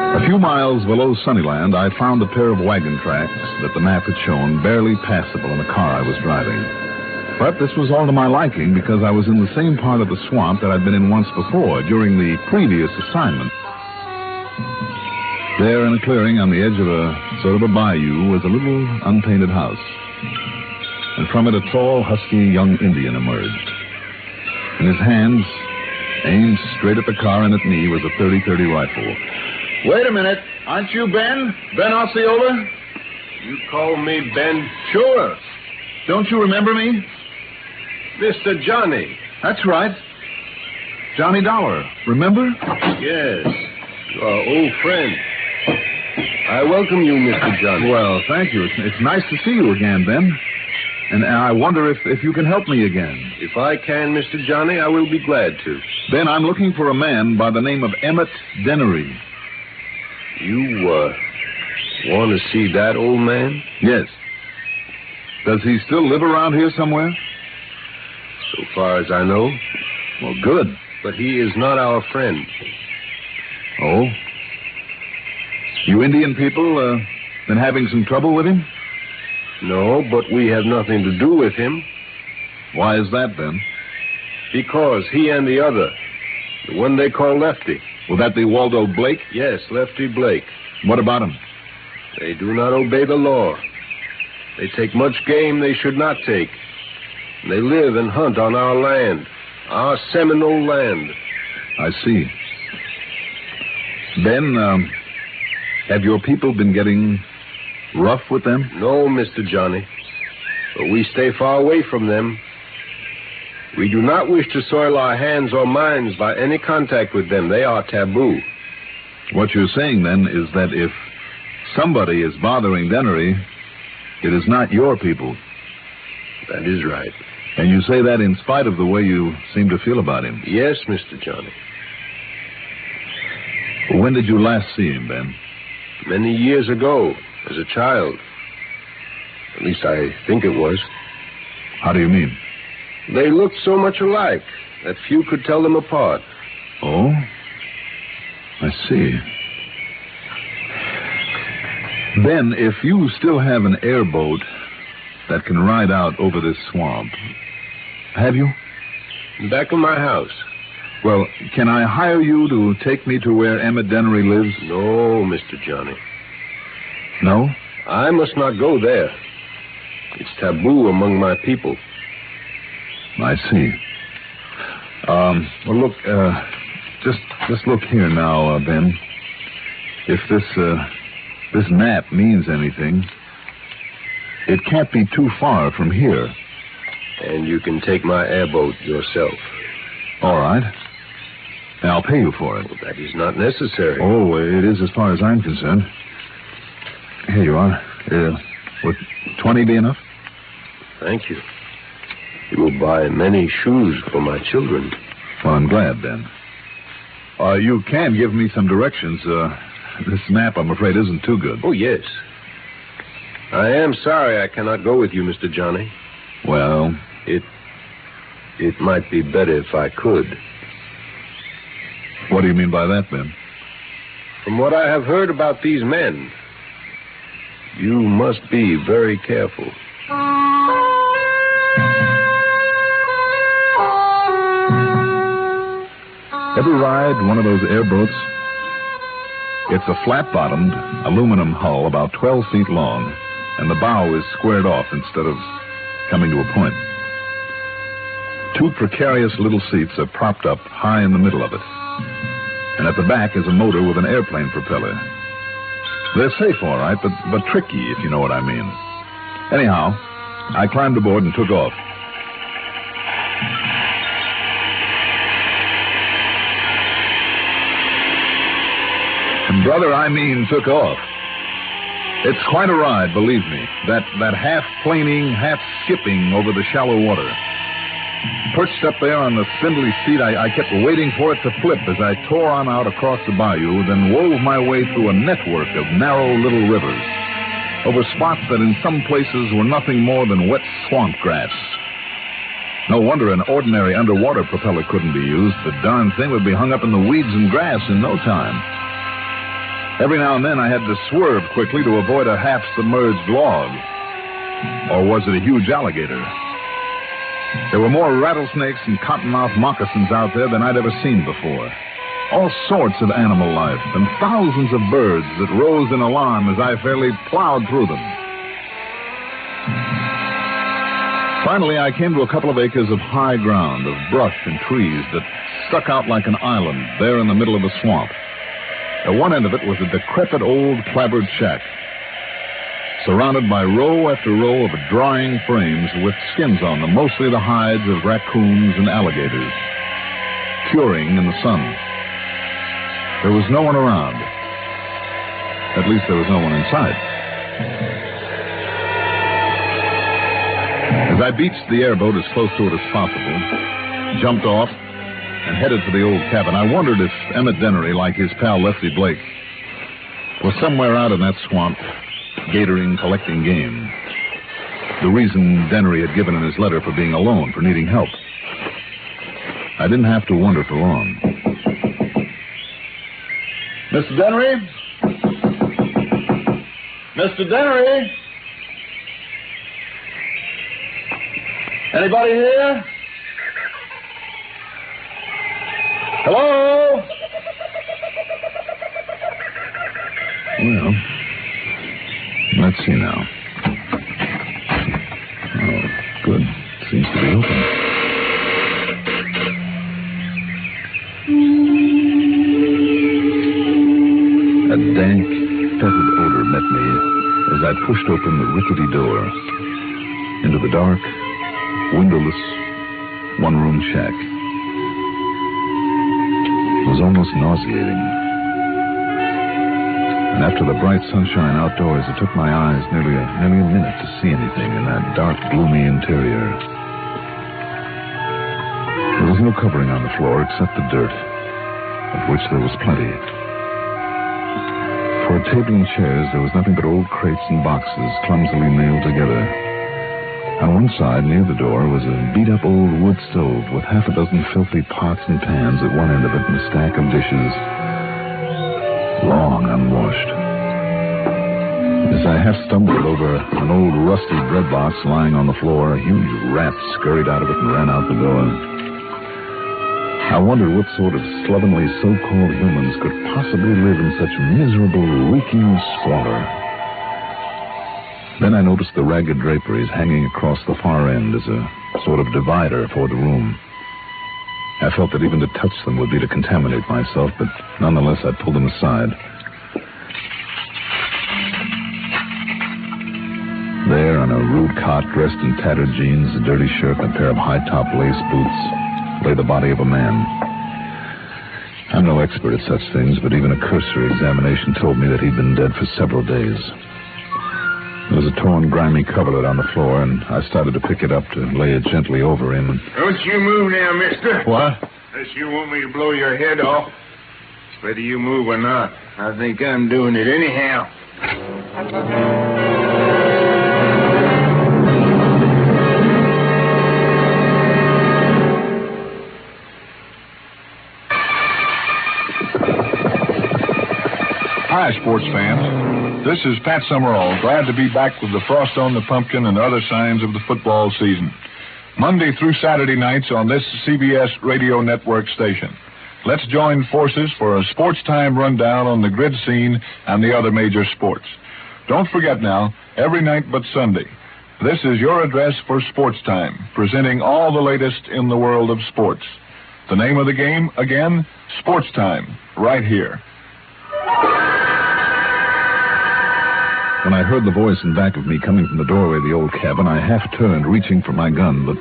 A few miles below Sunnyland, I found a pair of wagon tracks that the map had shown barely passable in the car I was driving. But this was all to my liking because I was in the same part of the swamp that I'd been in once before during the previous assignment. There in a clearing on the edge of a sort of a bayou was a little unpainted house. And from it a tall, husky young Indian emerged. In his hands, aimed straight at the car and at me, was a .30-30 rifle. Wait a minute. Aren't you Ben? Ben Osceola? You call me Ben? Sure. Don't you remember me? Mr. Johnny. That's right. Johnny Dollar. Remember? Yes. Our old friend. I welcome you, Mr. Johnny. Well, thank you. It's nice to see you again, Ben. And I wonder if you can help me again. If I can, Mr. Johnny, I will be glad to. Ben, I'm looking for a man by the name of Emmett Dennery. You, want to see that old man? Yes. Does he still live around here somewhere? So far as I know. Well, good. But he is not our friend. Oh? You Indian people, been having some trouble with him? No, but we have nothing to do with him. Why is that, Ben? Because he and the other, the one they call Lefty. Will that be Waldo Blake? Yes, Lefty Blake. What about him? They do not obey the law. They take much game they should not take. They live and hunt on our land, our Seminole land. I see. Ben, have your people been getting rough with them? No, Mr. Johnny. But we stay far away from them. We do not wish to soil our hands or minds by any contact with them. They are taboo. What you're saying, then, is that if somebody is bothering Dennery, it is not your people. That is right. And you say that in spite of the way you seem to feel about him? Yes, Mr. Johnny. When did you last see him, Ben? Many years ago, as a child. At least I think it was. How do you mean? They looked so much alike that few could tell them apart. Oh? I see. Ben, if you still have an airboat that can ride out over this swamp, have you? Back in my house. Well, can I hire you to take me to where Emmett Dennery lives? No, Mr. Johnny. No? I must not go there. It's taboo among my people. I see. Well, look, just look here now, Ben. If this map means anything, it can't be too far from here. And you can take my airboat yourself. All right. And I'll pay you for it. Well, that is not necessary. Oh, it is as far as I'm concerned. Here you are. Would 20 be enough? Thank you. You will buy many shoes for my children. Well, I'm glad, Ben. You can give me some directions. This map, I'm afraid, isn't too good. Oh, yes. I am sorry I cannot go with you, Mr. Johnny. Well? It might be better if I could. What do you mean by that, Ben? From what I have heard about these men, you must be very careful. Ever ride one of those airboats? It's a flat-bottomed aluminum hull about 12 feet long, and the bow is squared off instead of coming to a point. Two precarious little seats are propped up high in the middle of it, and at the back is a motor with an airplane propeller. They're safe, all right, but tricky, if you know what I mean. Anyhow, I climbed aboard and took off. And brother, I mean took off. It's quite a ride, believe me. That half planing, half skipping over the shallow water. Perched up there on the spindly seat, I kept waiting for it to flip as I tore on out across the bayou, then wove my way through a network of narrow little rivers, over spots that in some places were nothing more than wet swamp grass. No wonder an ordinary underwater propeller couldn't be used. The darn thing would be hung up in the weeds and grass in no time. Every now and then I had to swerve quickly to avoid a half-submerged log. Or was it a huge alligator? There were more rattlesnakes and cottonmouth moccasins out there than I'd ever seen before. All sorts of animal life and thousands of birds that rose in alarm as I fairly plowed through them. Finally, I came to a couple of acres of high ground, of brush and trees that stuck out like an island there in the middle of the swamp. At one end of it was a decrepit old clapboard shack, surrounded by row after row of drying frames with skins on them, mostly the hides of raccoons and alligators, curing in the sun. There was no one around. At least there was no one inside. As I beached the airboat as close to it as possible, jumped off, and headed for the old cabin, I wondered if Emmett Dennery, like his pal Leslie Blake, was somewhere out in that swamp, gatoring, collecting game. The reason Dennery had given in his letter for being alone, for needing help. I didn't have to wonder for long. Mr. Dennery? Mr. Dennery? Anybody here? Hello? Well, let's see now. Oh, good. Seems to be open. A dank, fetid odor met me as I pushed open the rickety door into the dark, windowless, one-room shack. It was almost nauseating. And after the bright sunshine outdoors, it took my eyes nearly a minute to see anything in that dark, gloomy interior. There was no covering on the floor except the dirt, of which there was plenty. For a table and chairs, there was nothing but old crates and boxes clumsily nailed together. On one side, near the door, was a beat-up old wood stove with half a dozen filthy pots and pans at one end of it and a stack of dishes, long unwashed. As I half stumbled over an old rusty bread box lying on the floor, a huge rat scurried out of it and ran out the door. I wondered what sort of slovenly so-called humans could possibly live in such miserable, reeking squalor. Then I noticed the ragged draperies hanging across the far end as a sort of divider for the room. I felt that even to touch them would be to contaminate myself, but nonetheless I pulled them aside. There, on a rude cot, dressed in tattered jeans, a dirty shirt, and a pair of high-top lace boots, lay the body of a man. I'm no expert at such things, but even a cursory examination told me that he'd been dead for several days. There was a torn, grimy coverlet on the floor, and I started to pick it up to lay it gently over him. Don't you move now, mister. What? Unless you want me to blow your head off. Whether you move or not, I think I'm doing it anyhow. Hi, sports fans. This is Pat Summerall, glad to be back with the Frost on the Pumpkin and other signs of the football season. Monday through Saturday nights on this CBS radio network station. Let's join forces for a sports time rundown on the grid scene and the other major sports. Don't forget now, every night but Sunday, this is your address for sports time, presenting all the latest in the world of sports. The name of the game, again, Sports Time, right here. When I heard the voice in back of me coming from the doorway of the old cabin, I half turned, reaching for my gun, but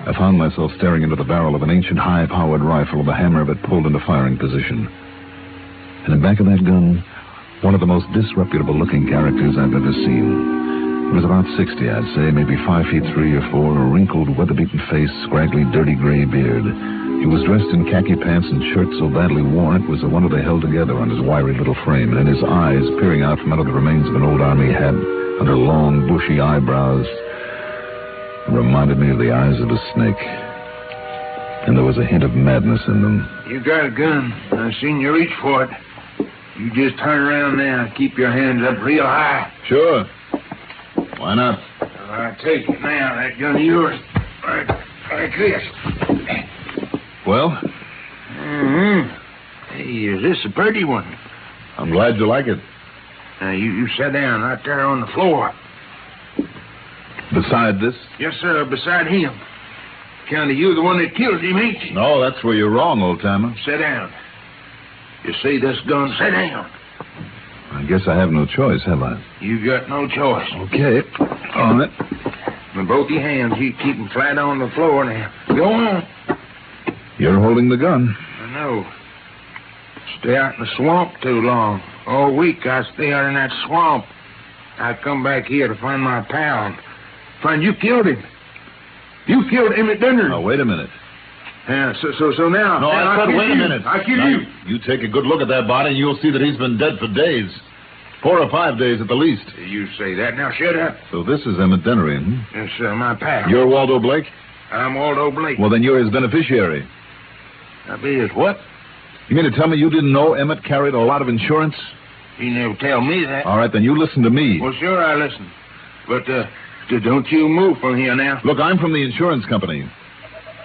I found myself staring into the barrel of an ancient high-powered rifle with the hammer of it pulled into firing position. And in back of that gun One of the most disreputable-looking characters I've ever seen. He was about 60, I'd say, maybe 5 feet 3 or 4, a wrinkled, weather-beaten face, scraggly, dirty gray beard. He was dressed in khaki pants and shirt so badly worn it was a wonder they held together on his wiry little frame, and in his eyes, peering out from under the remains of an old army hat, under long, bushy eyebrows, reminded me of the eyes of a snake. And there was a hint of madness in them. You got a gun. I seen you reach for it. You just turn around now. Keep your hands up real high. Sure. Why not? I take it now. That gun of yours. Like this. Well? Hey, is this a pretty one? I'm glad you like it. Now, you sit down right there on the floor. Beside this? Yes, sir, beside him. Kind of you the one that killed him, ain't you? No, that's where you're wrong, old-timer. Sit down. You see this gun? Sit down. I guess I have no choice, have I? You got no choice. Okay. On it. With both your hands, you keep them flat on the floor now. Go on. You're holding the gun. I know. Stay out in the swamp too long. All week I stay out in that swamp. I come back here to find my pal. Find you killed him. You killed Emmett Denner. Now, wait a minute. Yeah, so now... No, now I said wait a minute. I kill now, you. You take a good look at that body and you'll see that he's been dead for days. 4 or 5 days at the least. You say that. Now, shut up. So this is Emmett Denner, Yes, my pal. You're Waldo Blake? I'm Waldo Blake. Well, then you're his beneficiary. I'll be his what? You mean to tell me you didn't know Emmett carried a lot of insurance? He never tell me that. All right, then you listen to me. Well, sure I listen. But, don't you move from here now. Look, I'm from the insurance company.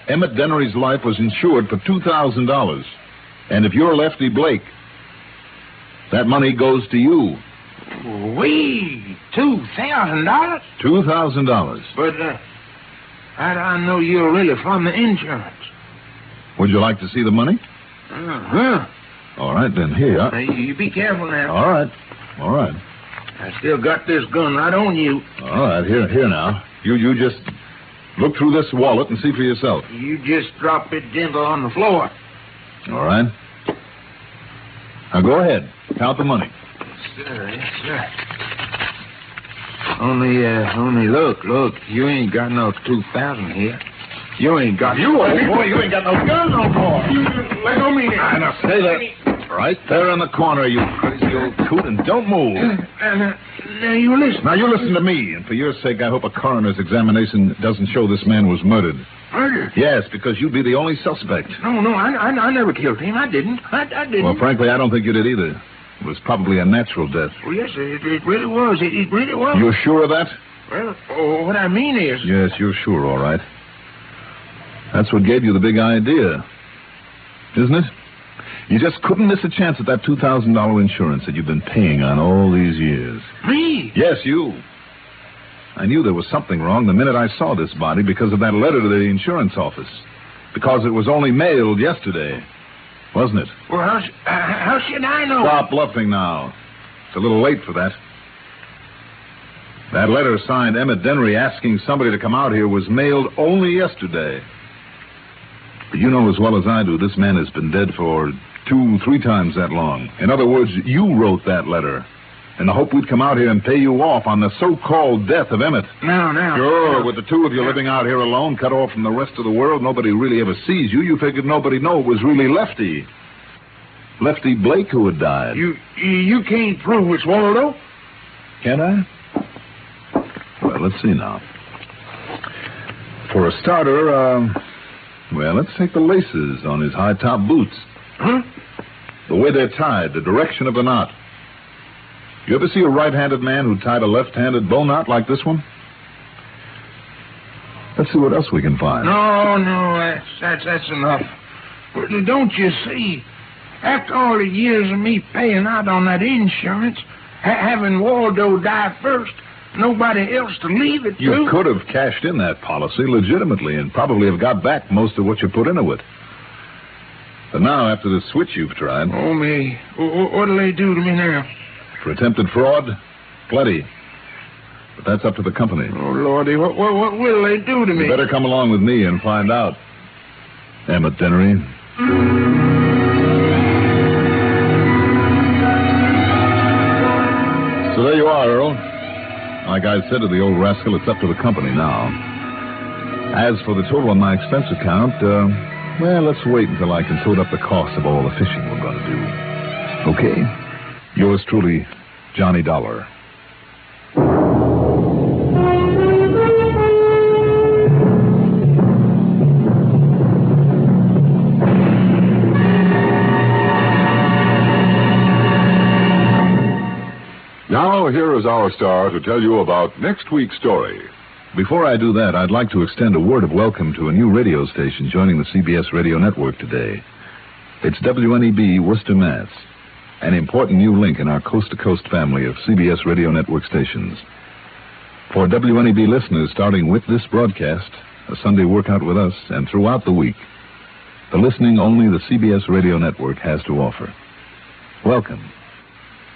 Emmett Dennery's life was insured for $2,000. And if you're Lefty Blake, that money goes to you. Wee! $2,000? $2,000. But, I know you're really from the insurance. Would you like to see the money? Uh-huh. All right, then, here. Now, you be careful now. All right. All right. I still got this gun right on you. All right, here now. You just look through this wallet and see for yourself. You just drop it gentle on the floor. All right. Now, go ahead. Count the money. Yes, sir. Only look. You ain't got no 2,000 here. You ain't got... You ain't got no gun no more. Let go me now. Now, stay there. Right there in the corner, you crazy old coot, and don't move. Now, you listen. Now, you listen to me, and for your sake, I hope a coroner's examination doesn't show this man was murdered. Murdered? Yes, because you'd be the only suspect. No, I never killed him. I didn't. I didn't. Well, frankly, I don't think you did either. It was probably a natural death. Well, yes, it really was. It really was. You're sure of that? Well, what I mean is... Yes, you're sure, all right. That's what gave you the big idea, isn't it? You just couldn't miss a chance at that $2,000 insurance that you've been paying on all these years. Me? Yes, you. I knew there was something wrong the minute I saw this body because of that letter to the insurance office. Because it was only mailed yesterday, wasn't it? Well, how should I know? Stop bluffing now. It's a little late for that. That letter signed Emmett Dennery asking somebody to come out here was mailed only yesterday. But you know as well as I do, this man has been dead for 2-3 times that long. In other words, you wrote that letter in the hope we'd come out here and pay you off on the so-called death of Emmett. Now. Sure, with the two of you living out here alone, cut off from the rest of the world, nobody really ever sees you. You figured nobody'd know it was really Lefty. Lefty Blake who had died. You can't prove it's Waldo? Can't I? Well, let's see now. For a starter, well, let's take the laces on his high-top boots. Huh? The way they're tied, the direction of the knot. You ever see a right-handed man who tied a left-handed bow knot like this one? Let's see what else we can find. No, that's enough. Don't you see? After all the years of me paying out on that insurance, having Waldo die first, nobody else to leave it to. You could have cashed in that policy legitimately and probably have got back most of what you put into it. But now, after the switch you've tried... Oh, me. What'll they do to me now? For attempted fraud? Plenty. But that's up to the company. Oh, Lordy, what will they do to me? You better come along with me and find out. Emmett Dennery. like I said to the old rascal, it's up to the company now. As for the total on my expense account, well, let's wait until I can sort up the cost of all the fishing we're going to do. Okay? Yours truly, Johnny Dollar. Now, here is our star to tell you about next week's story. Before I do that, I'd like to extend a word of welcome to a new radio station joining the CBS radio network today. It's WNEB, Worcester, Mass., an important new link in our coast-to-coast family of CBS radio network stations. For WNEB listeners, starting with this broadcast, a Sunday workout with us, and throughout the week, the listening only the CBS radio network has to offer. Welcome,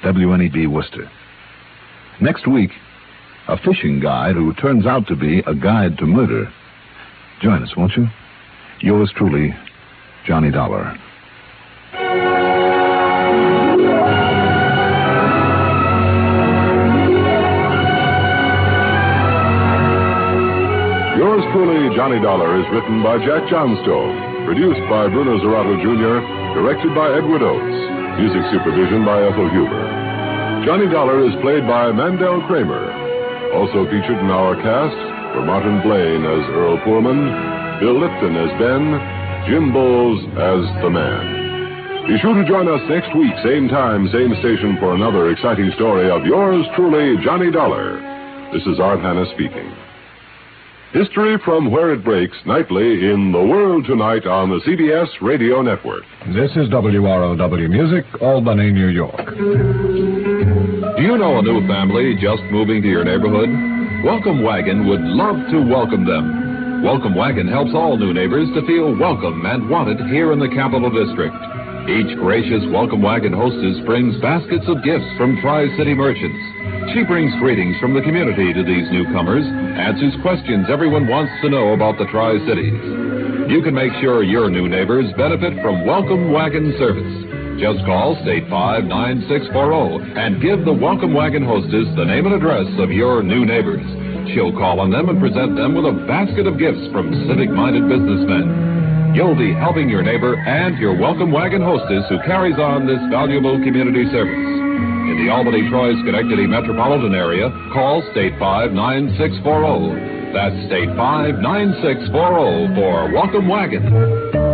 WNEB Worcester. Next week, a fishing guide who turns out to be a guide to murder. Join us, won't you? Yours truly, Johnny Dollar. Yours truly, Johnny Dollar, is written by Jack Johnstone, produced by Bruno Zerato Jr., directed by Edward Oates, music supervision by Ethel Huber. Johnny Dollar is played by Mandel Kramer. Also featured in our cast were Martin Blaine as Earl Poorman, Bill Lipton as Ben, Jim Bowles as the Man. Be sure to join us next week, same time, same station, for another exciting story of yours truly, Johnny Dollar. This is Art Hanna speaking. History from where it breaks, nightly in The World Tonight on the CBS Radio Network. This is WROW Music, Albany, New York. Do you know a new family just moving to your neighborhood? Welcome Wagon would love to welcome them. Welcome Wagon helps all new neighbors to feel welcome and wanted here in the Capital District. Each gracious Welcome Wagon hostess brings baskets of gifts from Tri-City merchants. She brings greetings from the community to these newcomers, answers questions everyone wants to know about the Tri-Cities. You can make sure your new neighbors benefit from Welcome Wagon service. Just call State 59640 and give the Welcome Wagon hostess the name and address of your new neighbors. She'll call on them and present them with a basket of gifts from civic-minded businessmen. You'll be helping your neighbor and your Welcome Wagon hostess who carries on this valuable community service. In the Albany, Troy, Schenectady metropolitan area, call State 59640. That's State 59640 for Welcome Wagon.